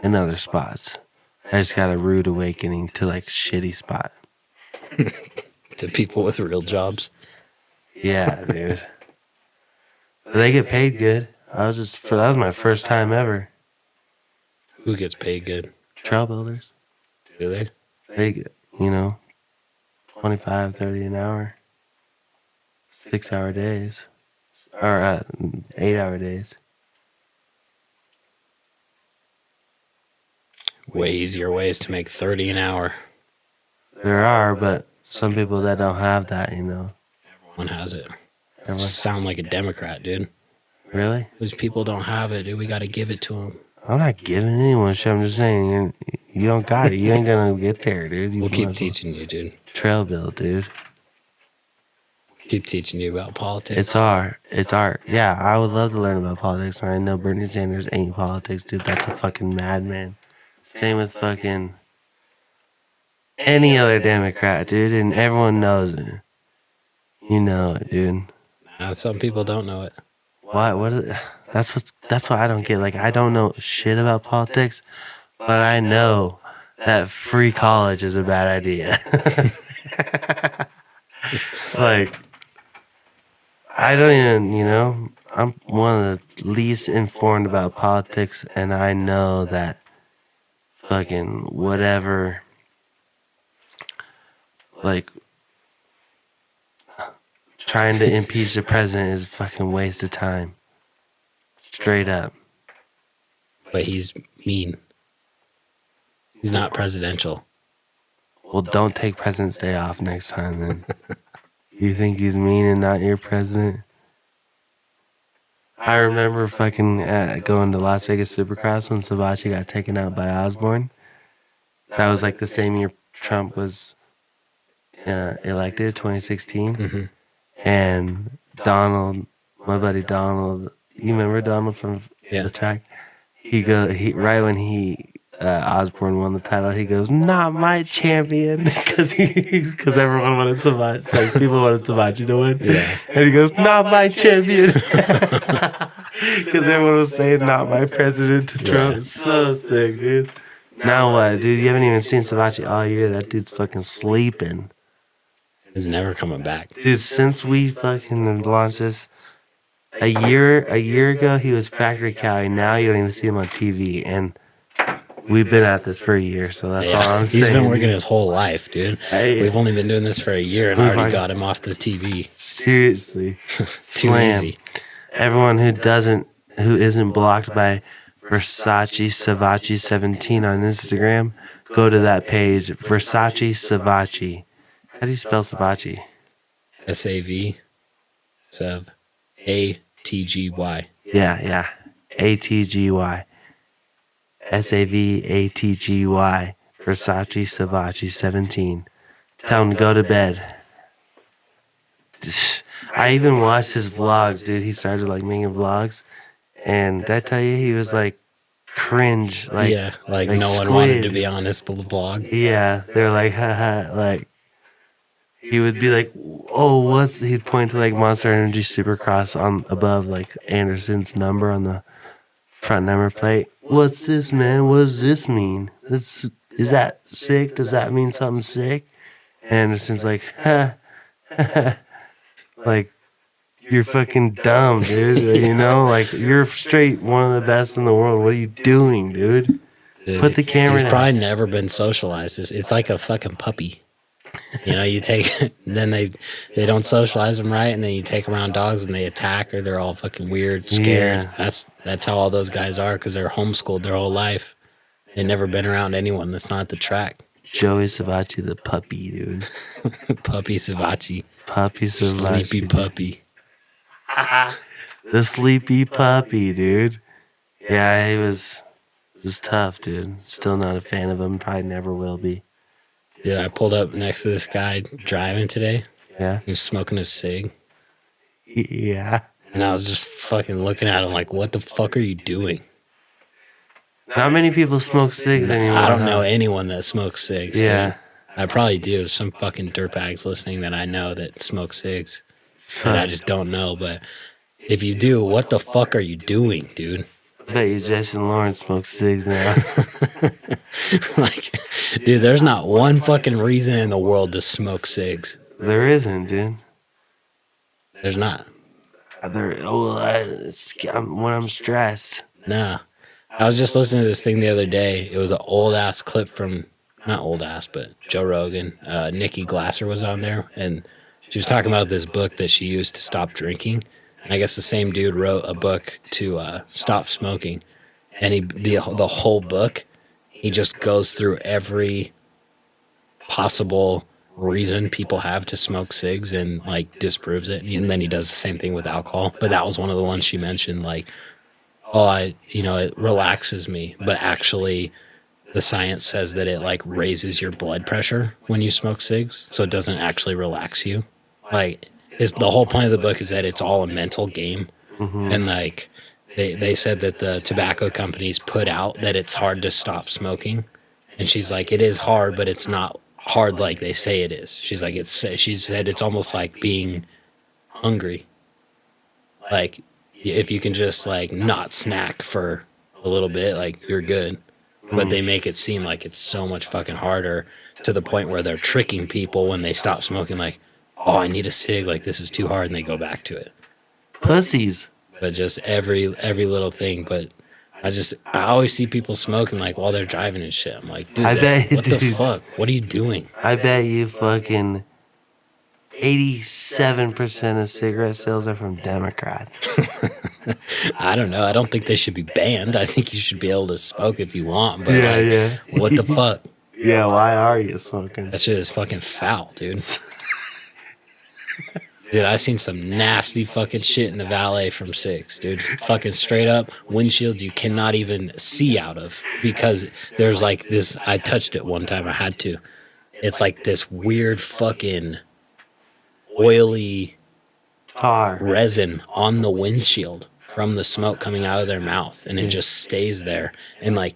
in other spots. I just got a rude awakening to like shitty spot. To people with real jobs. Yeah, dude. They get paid good. That was my first time ever. Who gets paid good? Trail builders. Do they? They get, 25, 30 an hour. 6-hour days. Or 8-hour days. Way easier ways to make 30 an hour. There are, but some people that don't have that, Everyone has it. Sound like a Democrat, dude. Really? These people don't have it, dude. We got to give it to them. I'm not giving anyone shit. I'm just saying you don't got it. You ain't gonna get there, dude. We'll keep teaching you, dude. Trail build, dude. Keep teaching you about politics. It's art. It's art. Yeah, I would love to learn about politics. And I know Bernie Sanders ain't politics, dude. That's a fucking madman. Same with fucking any other Democrat, dude. And everyone knows it. You know it, dude. Some people don't know it. Why? That's what I don't get. Like, I don't know shit about politics, but I know that free college is a bad idea. Like, I don't even, I'm one of the least informed about politics, and I know that fucking whatever, like, trying to impeach the president is a fucking waste of time. Straight up. But he's mean. He's not presidential. Well, don't take President's Day off next time, then. You think he's mean and not your president? I remember fucking going to Las Vegas Supercross when Savatgy got taken out by Osborne. That was like the same year Trump was elected, 2016. Mm-hmm. And Donald, my buddy Donald, you remember Donald from the track? Right when Osborne won the title, he goes, "Not my champion," because everyone wanted Savatgy, like people wanted Savatgy to win. Yeah. And he goes, "Not my champion," because everyone was saying, "Not my president" to Trump. So sick, dude. Now what, dude? You haven't even seen Savatgy all year. That dude's fucking sleeping. He's never coming back. Dude, since we fucking launched this, a year ago, he was factory cow. Now you don't even see him on TV. And we've been at this for a year, so that's all I'm saying. He's been working his whole life, dude. We've only been doing this for a year and already got him off the TV. Seriously. Too easy. Everyone who isn't blocked by Versace Savatgy 17 on Instagram, go to that page, Versace Savatgy. How do you spell Savatgy? SAV, Sev, ATGY. Yeah. ATGY. SAVATGY. Versace Savatgy 17. Tell him to go to bed. I even watched his vlogs, dude. He started like making vlogs. And did I tell you he was like cringe? Like no one wanted to be on his vlog. Yeah, they're like, haha, like. He would be like, "Oh, he'd point to like Monster Energy Supercross on above like Anderson's number on the front number plate. What's this, man? What does this mean? Is that sick? Does that mean something sick?" And Anderson's like, like, "You're fucking dumb, dude. Like you're straight one of the best in the world. What are you doing, dude? Put the camera He's probably never been socialized. It's like a fucking puppy. You take, then they don't socialize them right, and then you take them around dogs and they attack, or they're all fucking weird, scared. Yeah. That's how all those guys are, because they're homeschooled their whole life. They've never been around anyone that's not at the track. Joey Savatgy, the puppy, dude. Puppy Savatgy. Puppy Savatgy. Sleepy puppy. The sleepy puppy, dude. Yeah, it was tough, dude. Still not a fan of him. Probably never will be. Dude, I pulled up next to this guy driving today. Yeah. He was smoking a cig. Yeah. And I was just fucking looking at him like, what the fuck are you doing? Not many people smoke cigs anymore. I don't know anyone that smokes cigs. Yeah. Dude. I probably do. Some fucking dirtbags listening that I know that smoke cigs. And I just don't know. But if you do, what the fuck are you doing, dude? I bet you Jason Lawrence smokes cigs now. Like, dude, there's not one fucking reason in the world to smoke cigs. There isn't, dude. There's not. When I'm stressed. Nah. I was just listening to this thing the other day. It was an old-ass clip from, not old-ass, but Joe Rogan. Nikki Glasser was on there, and she was talking about this book that she used to stop drinking. And I guess the same dude wrote a book to stop smoking. And the whole book, he just goes through every possible reason people have to smoke cigs and, like, disproves it. And then he does the same thing with alcohol. But that was one of the ones she mentioned, like, it relaxes me, but actually the science says that it like raises your blood pressure when you smoke cigs, so it doesn't actually relax you. Like, the whole point of the book is that it's all a mental game, and like they said that the tobacco companies put out that it's hard to stop smoking, and she's like, it is hard, but it's not hard like they say it is. She's like, she said it's almost like being hungry. Like, if you can just like not snack for a little bit, like you're good. But they make it seem like it's so much fucking harder, to the point where they're tricking people when they stop smoking, like, oh, I need a cig, like this is too hard, and they go back to it. Pussies. But just every little thing. But I always see people smoking like while they're driving and shit. I'm like, dude, what the fuck? What are you doing? I bet you fucking 87% of cigarette sales are from Democrats. I don't know. I don't think they should be banned. I think you should be able to smoke if you want. But Yeah. What the fuck? Yeah, why are you smoking? That shit is fucking foul, dude. Dude, I seen some nasty fucking shit in the valet from cigs, dude. Fucking straight up windshields you cannot even see out of, because there's like this. I touched it one time. I had to. It's like this weird fucking oily tar resin on the windshield from the smoke coming out of their mouth, and it just stays there, and like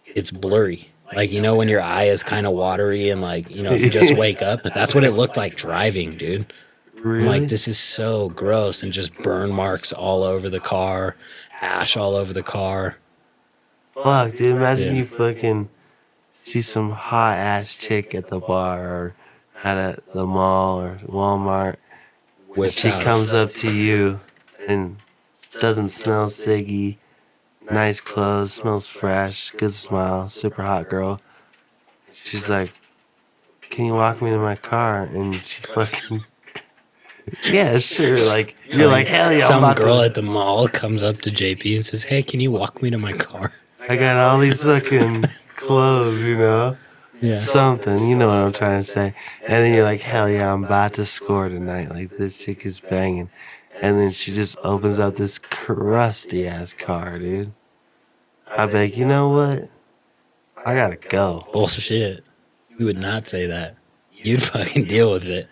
it's blurry. Like, when your eye is kind of watery, and like, if you just wake up, that's what it looked like driving, dude. Really? I'm like, this is so gross, and just burn marks all over the car, ash all over the car. Fuck, dude, imagine you fucking see some hot ass chick at the bar or at the mall or Walmart. She comes up to you and doesn't smell ciggy, nice clothes, smells fresh, good smile, super hot girl. She's like, can you walk me to my car? And she fucking... Yeah, sure. Like, you're like, hell yeah. Some girl at the mall comes up to JP and says, hey, can you walk me to my car? I got all these fucking clothes, Yeah. Something, you know what I'm trying to say. And then you're like, hell yeah, I'm about to score tonight. Like, this chick is banging. And then she just opens up this crusty ass car, dude. I'd be like, you know what? I gotta go. Bullshit. You would not say that. You'd fucking deal with it.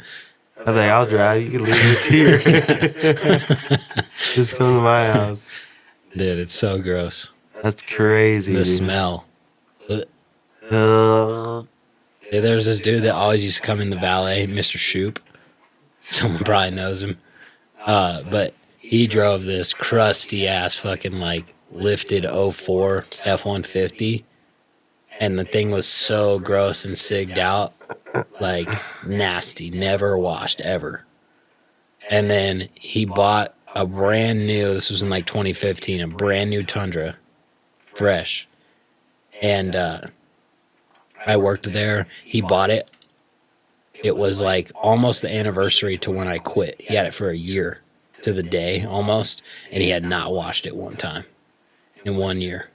I'd be like, I'll drive. You can leave this here. Just come to my house. Dude, it's so gross. That's crazy. The dude. smell. There's this dude that always used to come in the valet, Mr. Shoop. Someone probably knows him. But he drove this crusty ass fucking like lifted 04 F-150. And the thing was so gross and cigged out. Like, nasty, never washed ever. And then he bought a brand new, this was in like 2015, a brand new Tundra, fresh. And I worked there. He bought it. It was like almost the anniversary to when I quit. He had it for a year to the day almost, and he had not washed it one time in 1 year.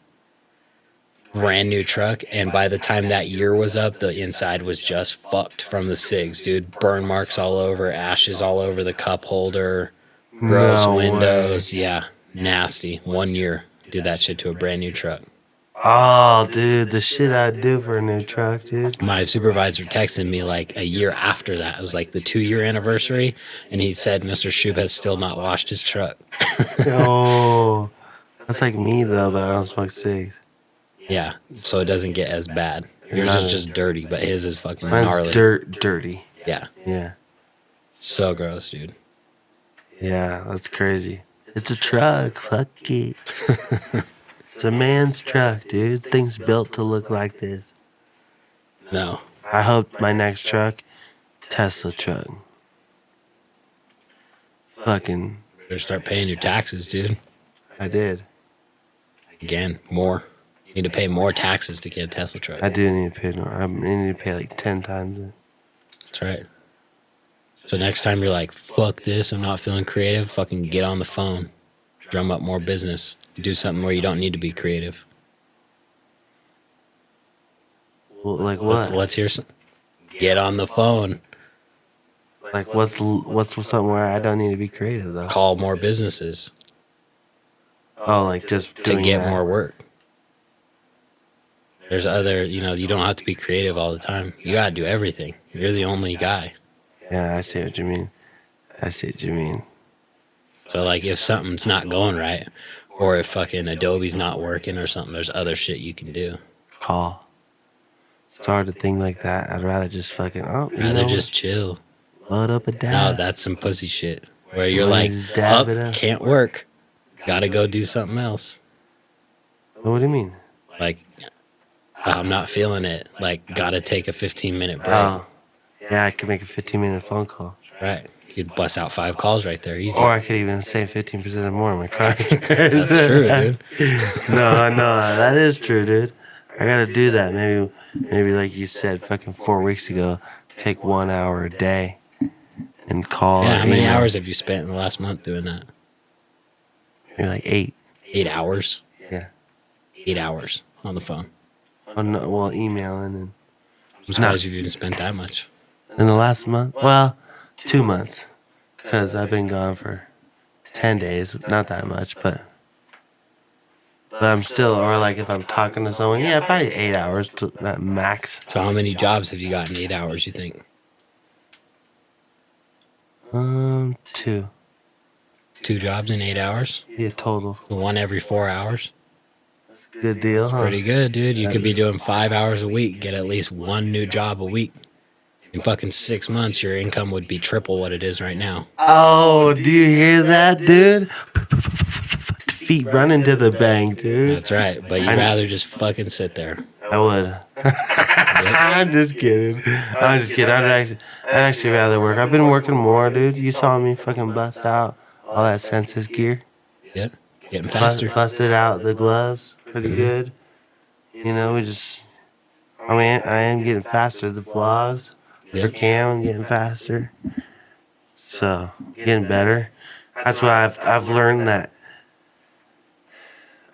Brand new truck, and by the time that year was up, the inside was just fucked from the cigs, dude. Burn marks all over, ashes all over the cup holder, gross windows. Yeah, nasty. 1 year, did that shit to a brand new truck. Oh, dude, the shit I'd do for a new truck, dude. My supervisor texted me like a year after that. It was like the 2-year anniversary, and he said Mr. Shub has still not washed his truck. Oh, that's like me though, but I don't smoke cigs. Yeah, so it doesn't get as bad. Yours is just dirty, but his is fucking gnarly. Mine's dirty. Yeah. Yeah. So gross, dude. Yeah, that's crazy. It's a truck. Fuck it. It's a man's truck, dude. Thing's built to look like this. No. I hope my next truck, Tesla truck. Fucking. Better start paying your taxes, dude. I did. Again, more. You need to pay more taxes to get a Tesla truck. I do need to pay more. I need to pay like 10 times it. That's right. So next time you're like, fuck this, I'm not feeling creative, fucking get on the phone. Drum up more business. Do something where you don't need to be creative. Well, like what? Let's hear some. Get on the phone. Like what's something where I don't need to be creative though? Call more businesses. Oh, like just to doing get that. more work. There's other, you don't have to be creative all the time. You gotta do everything. You're the only guy. Yeah, I see what you mean. I see what you mean. So like if something's not going right, or if fucking Adobe's not working or something, there's other shit you can do. Call. It's hard to think like that. I'd rather just fucking, Rather just chill. load up a No, dab. that's some pussy shit. Where you're Let me like, just dab it up. can't work. Gotta go do something else. What do you mean? Like, I'm not feeling it. Like, gotta take a 15-minute break. Oh, yeah, I could make a 15-minute phone call. Right. You could bust out 5 calls right there. Easy. Or I could even save 15% more in my car. That's true, dude. No, that is true, dude. I gotta do that. Maybe like you said, fucking 4 weeks ago, take 1 hour a day and call. Yeah, or how many email. hours have you spent in the last month doing that? Maybe like 8. 8 hours? Yeah. 8 hours on the phone. Oh, no, well, emailing and I'm surprised you've even spent that much. in the last month. Well, 2 months, because I've been gone for 10 days. Not that much, but I'm still. Or like if I'm talking to someone, yeah, probably 8 hours to that max. So how many jobs have you got in 8 hours, you think? 2. 2 jobs in 8 hours? Yeah, total. 1 every 4 hours? Good deal, huh? Pretty good, dude. You could be doing 5 hours a week, get at least 1 new job a week. In fucking 6 months, your income would be triple what it is right now. Oh, do you hear that, dude? Feet running to the bank, dude. That's right. But you'd rather just fucking sit there. I would. I'm just kidding. I'd actually rather work. I've been working more, dude. You saw me fucking bust out all that census gear. Yeah. Getting faster. Busted out the gloves pretty good. We just. I am getting faster. The vlogs. For cam, I'm getting faster. So, getting better. That's why I've learned that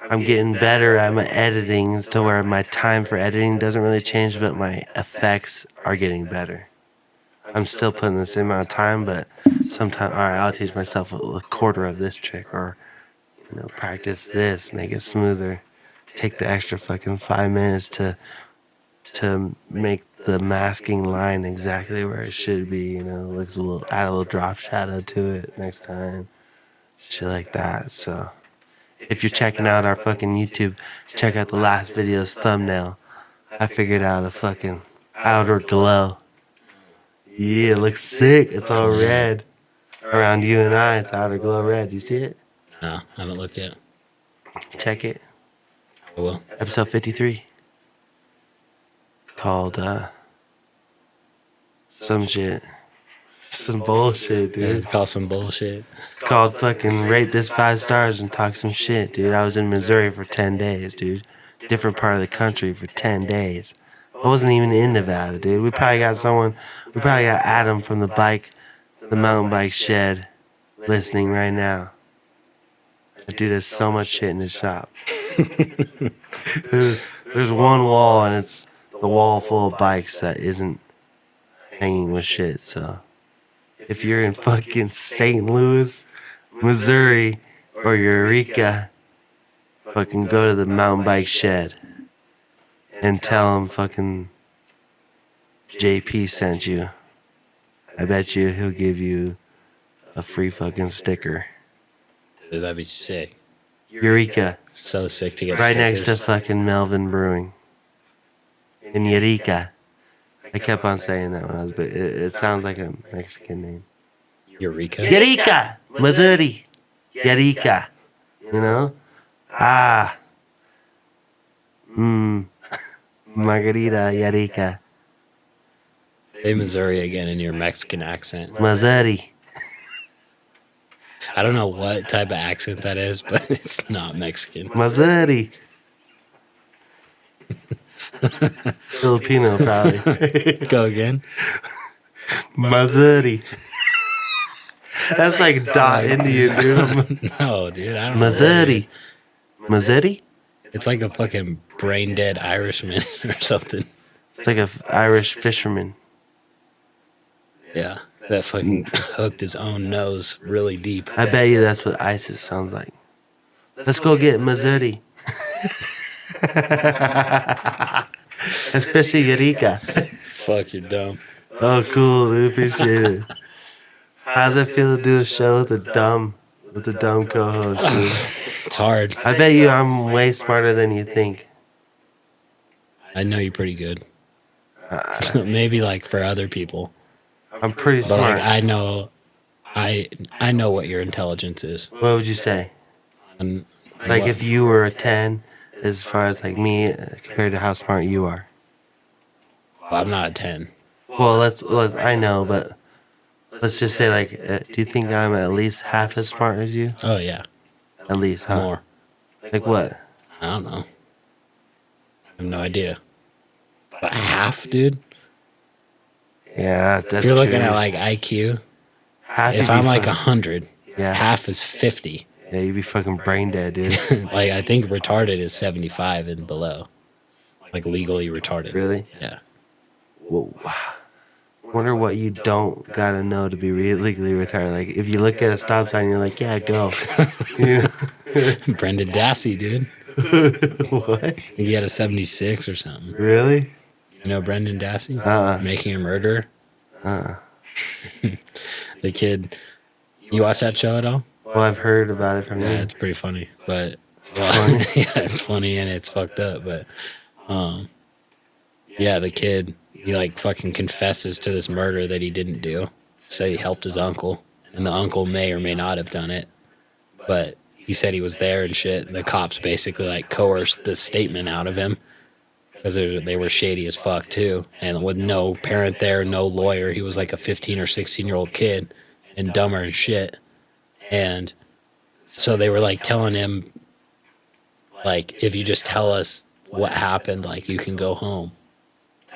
I'm getting better at my editing to where my time for editing doesn't really change, but my effects are getting better. I'm still putting the same amount of time, but sometimes, all right, I'll teach myself a quarter of this trick, or practice this, make it smoother. Take the extra fucking 5 minutes to make the masking line exactly where it should be. Looks add a little drop shadow to it next time, shit like that. So if you're checking out our fucking YouTube, check out the last video's thumbnail. I figured out a fucking outer glow. Yeah, it looks sick. It's all red around you and I. It's outer glow red. You see it? No, I haven't looked yet. Check it. I will. Episode 53. Called some shit. Some bullshit, Yeah, dude. it's called some bullshit. It's called fucking rate this 5 stars and talk some shit, dude. I was in Missouri for 10 days, dude. Different part of the country for 10 days. I wasn't even in Nevada, dude. We probably got Adam from the mountain bike shed, listening right now. That dude has so much shit in his shop. There's one wall, and it's the wall full of bikes that isn't hanging with shit. So if you're in fucking St. Louis, Missouri, or Eureka, fucking go to the mountain bike shed and tell him fucking JP sent you. I bet you he'll give you a free fucking sticker. Dude, that'd be sick. Eureka. So sick to get Right stickers. next to fucking Melvin Brewing. In Eureka. I kept on saying that when I was, but it sounds like a Mexican name. Eureka? Eureka! Missouri! Eureka! Margarita, Eureka. Say Missouri again in your Mexican accent. Missouri. I don't know what type of accent that is, but it's not Mexican. Missouri. Filipino, probably. Go again. Missouri. That's like dot Indian, dude. No, dude, I don't know. Missouri. Missouri? It's like a fucking brain dead Irishman or something. It's like a Irish fisherman. Yeah, that fucking hooked his own nose really deep. I bet you that's what ISIS sounds like. Let's go get Missouri. Especially Eureka. Fuck, you're dumb. Oh, cool, dude. Appreciate it. How's it feel to do a show with a dumb co-host, dude? It's hard. I bet you I'm way smarter than you think. I know you're pretty good. Maybe like for other people, I'm pretty but smart. like I know what your intelligence is. What would you say? And Like what- if you were a 10 as far as like me compared to how smart you are. I'm not a 10. Well, let's I know, but let's just say like do you think I'm at least half as smart as you? Oh yeah, At least, huh? more. Like what? I don't know. I have no idea. But half, dude. Yeah, that's If you're looking true. at like IQ, half if you'd I'm be like fucking- 100, yeah, half is 50. yeah, you'd be fucking brain dead, dude. Like I think retarded is 75 and below. Like legally retarded. Really? Yeah. Whoa. Wonder what you don't gotta know to be legally retired. Like if you look at a stop sign, you're like, yeah, go. You know? Brendan Dassey, dude. What? He had a 76 or something. Really? You know Brendan Dassey? Uh-uh. Making a Murderer? Uh. The kid. You watch that show at all? Well, I've heard about it from Yeah, you. it's pretty funny. But Funny? yeah, it's funny and it's fucked up. But yeah, the kid, he like fucking confesses to this murder that he didn't do. Say he helped his uncle, and the uncle may or may not have done it. But he said he was there and shit. The cops basically like coerced the statement out of him because they were shady as fuck too. And with no parent there, no lawyer, he was like a 15 or 16-year-old kid and dumber and shit. And so they were like telling him, like, if you just tell us what happened, like you can go home,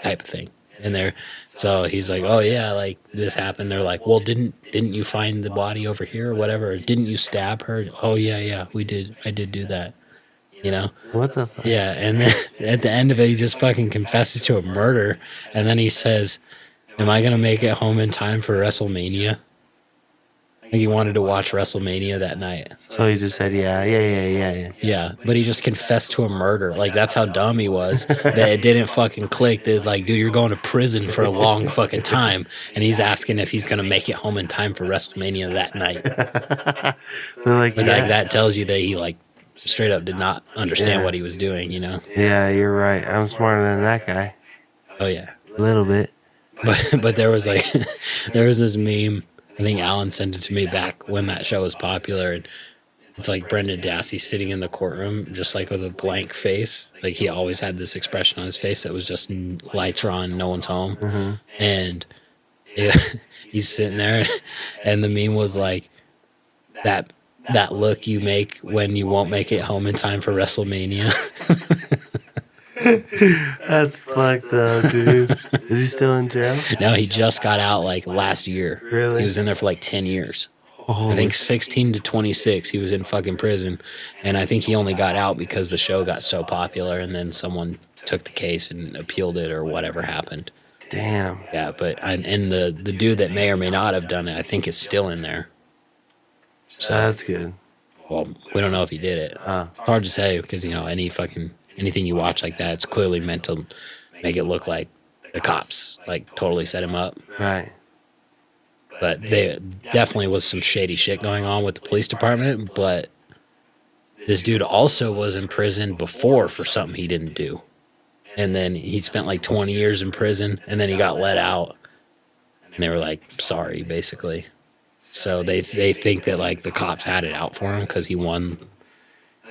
type of thing. And so he's like, oh yeah, like this happened. They're like, well, didn't you find the body over here or whatever? Didn't you stab her? Oh yeah, we did. I did do that. You know? What the fuck? Yeah. And then at the end of it, he just fucking confesses to a murder. And then he says, am I gonna make it home in time for WrestleMania? Like he wanted to watch WrestleMania that night. So he just said, yeah. Yeah, but he just confessed to a murder. Like, that's how dumb he was. That it didn't fucking click. That, like, dude, you're going to prison for a long fucking time. And he's asking if he's going to make it home in time for WrestleMania that night. They're like, But, yeah. like, that tells you that he, like, straight up did not understand Yeah. what he was doing, you know? Yeah, you're right. I'm smarter than that guy. Oh, yeah. A little bit. But there was, like, there was this meme. I think Alan sent it to me back when that show was popular. And it's like Brendan Dassey sitting in the courtroom, just like with a blank face. Like he always had this expression on his face that was just lights are on, no one's home. Mm-hmm. And he's sitting there, and the meme was like that look you make when you won't make it home in time for WrestleMania. That's fucked up, dude. Is he still in jail? No, he just got out like last year. Really? He was in there for like 10 years. Oh, I think 16 to 26, he was in fucking prison. And I think he only got out because the show got so popular and then someone took the case and appealed it or whatever happened. damn. Yeah, but and the dude that may or may not have done it, I think is still in there. So, That's good. well, we don't know if he did it. Uh, It's hard to say because, you know, anything you watch like that, it's clearly meant to make it look like the cops, like, totally set him up. right. But there definitely was some shady shit going on with the police department. But this dude also was in prison before for something he didn't do. And then he spent like 20 years in prison, and then he got let out. And they were like, sorry, basically. So they think that like the cops had it out for him because he won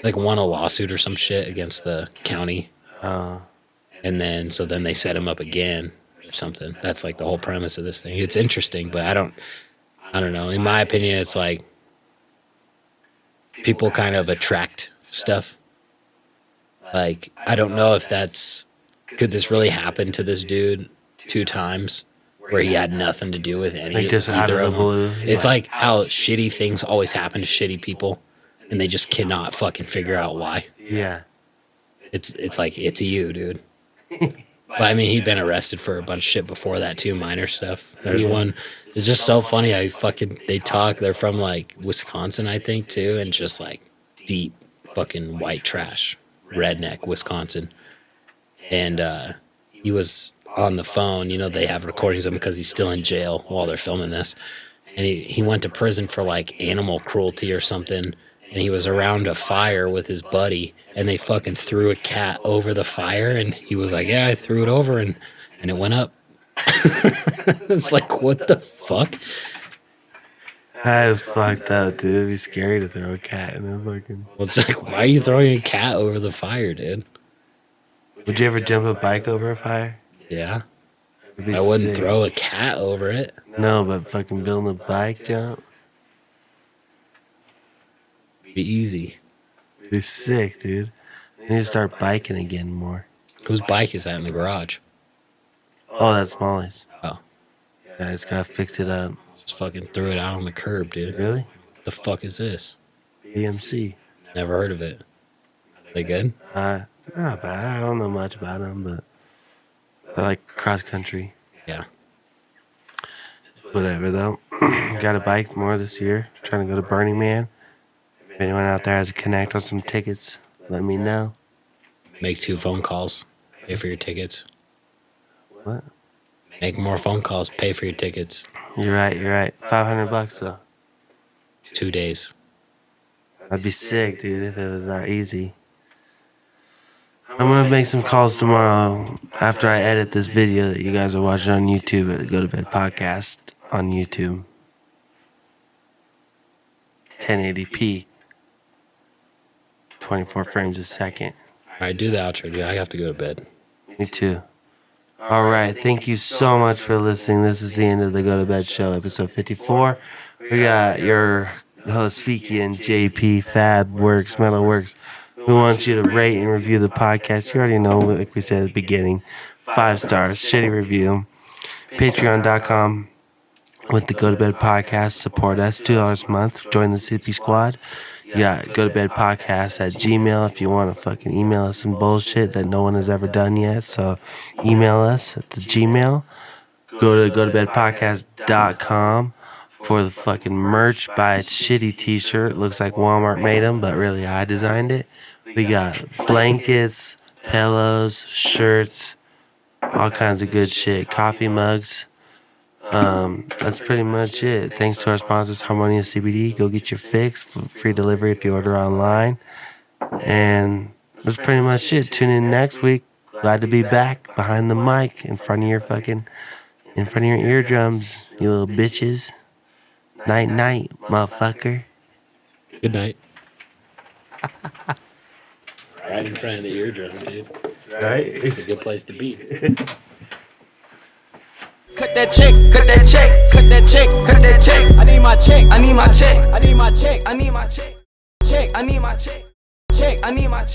a lawsuit or some shit against the county. And then they set him up again or something. That's like the whole premise of this thing. It's interesting, but I don't know. In my opinion, it's like people kind of attract stuff. Like, I don't know if could this really happen to this dude 2 times where he had nothing to do with any Like just out either of the them? blue. It's like how shitty things always happen to shitty people and they just cannot fucking figure out why. Yeah. It's like, it's you, dude. But I mean, he'd been arrested for a bunch of shit before that too, minor stuff. There's one, it's just so funny how they talk, they're from like Wisconsin, I think, too, and just like deep fucking white trash, redneck, Wisconsin. And he was on the phone. You know, they have recordings of him because he's still in jail while they're filming this. And he went to prison for like animal cruelty or something. And he was around a fire with his buddy, and they fucking threw a cat over the fire. And he was like, yeah, I threw it over, and it went up. It's like, what the fuck? That is fucked up, dude. It'd be scary to throw a cat in the fucking... Well, it's like, why are you throwing a cat over the fire, dude? Would you ever jump a bike over a fire? Yeah. It'd be I wouldn't sick. throw a cat over it. No, but fucking building a bike jump? It'd be easy. It'd be sick, dude. I need to start biking again more. Whose bike is that in the garage? Oh, that's Molly's. Oh. Yeah, I just gotta fix it up. Just fucking threw it out on the curb, dude. Really? What the fuck is this? BMC. Never heard of it. They good? They're not bad. I don't know much about them, but I like cross country. Yeah. Whatever, though. Got a bike more this year. Trying to go to Burning Man. If anyone out there has a connect on some tickets, let me know. Make 2 phone calls. Pay for your tickets. What? Make more phone calls. Pay for your tickets. You're right. $500 though. 2 days. That'd be sick, dude, if it was that easy. I'm gonna make some calls tomorrow after I edit this video that you guys are watching on YouTube at the Go to Bed podcast on YouTube. 1080p. 24 frames a second. All right, do the outro, dude. I have to go to bed. Me too. All right. Thank you so much for listening. This is the end of the Go to Bed show, episode 54. We got your host, Fiki and JP, Fab Works, Metal Works. We want you to rate and review the podcast. You already know, like we said at the beginning, 5 stars, shitty review. Patreon.com with the Go to Bed podcast. Support us, $2 a month. Join the CP squad. You got Go to Bed podcast at Gmail if you want to fucking email us some bullshit that no one has ever done yet. So email us at the Gmail. Go to gotobedpodcast.com for the fucking merch. Buy a shitty t-shirt. Looks like Walmart made them, but really I designed it. We got blankets, pillows, shirts, all kinds of good shit. Coffee mugs. That's pretty much it. Thanks to our sponsors, Harmonious CBD. Go get your fix. Free delivery if you order online. And that's pretty much it. Tune in next week. Glad to be back behind the mic in front of your eardrums, you little bitches. Night, night, motherfucker. Good night. Right in front of the eardrums, dude. Right? It's a good place to be. Cut that check, cut that check, cut that check, cut that check. I need my check, I need my check, I need my check, I need my check. Check, I need my check, check, I need my check.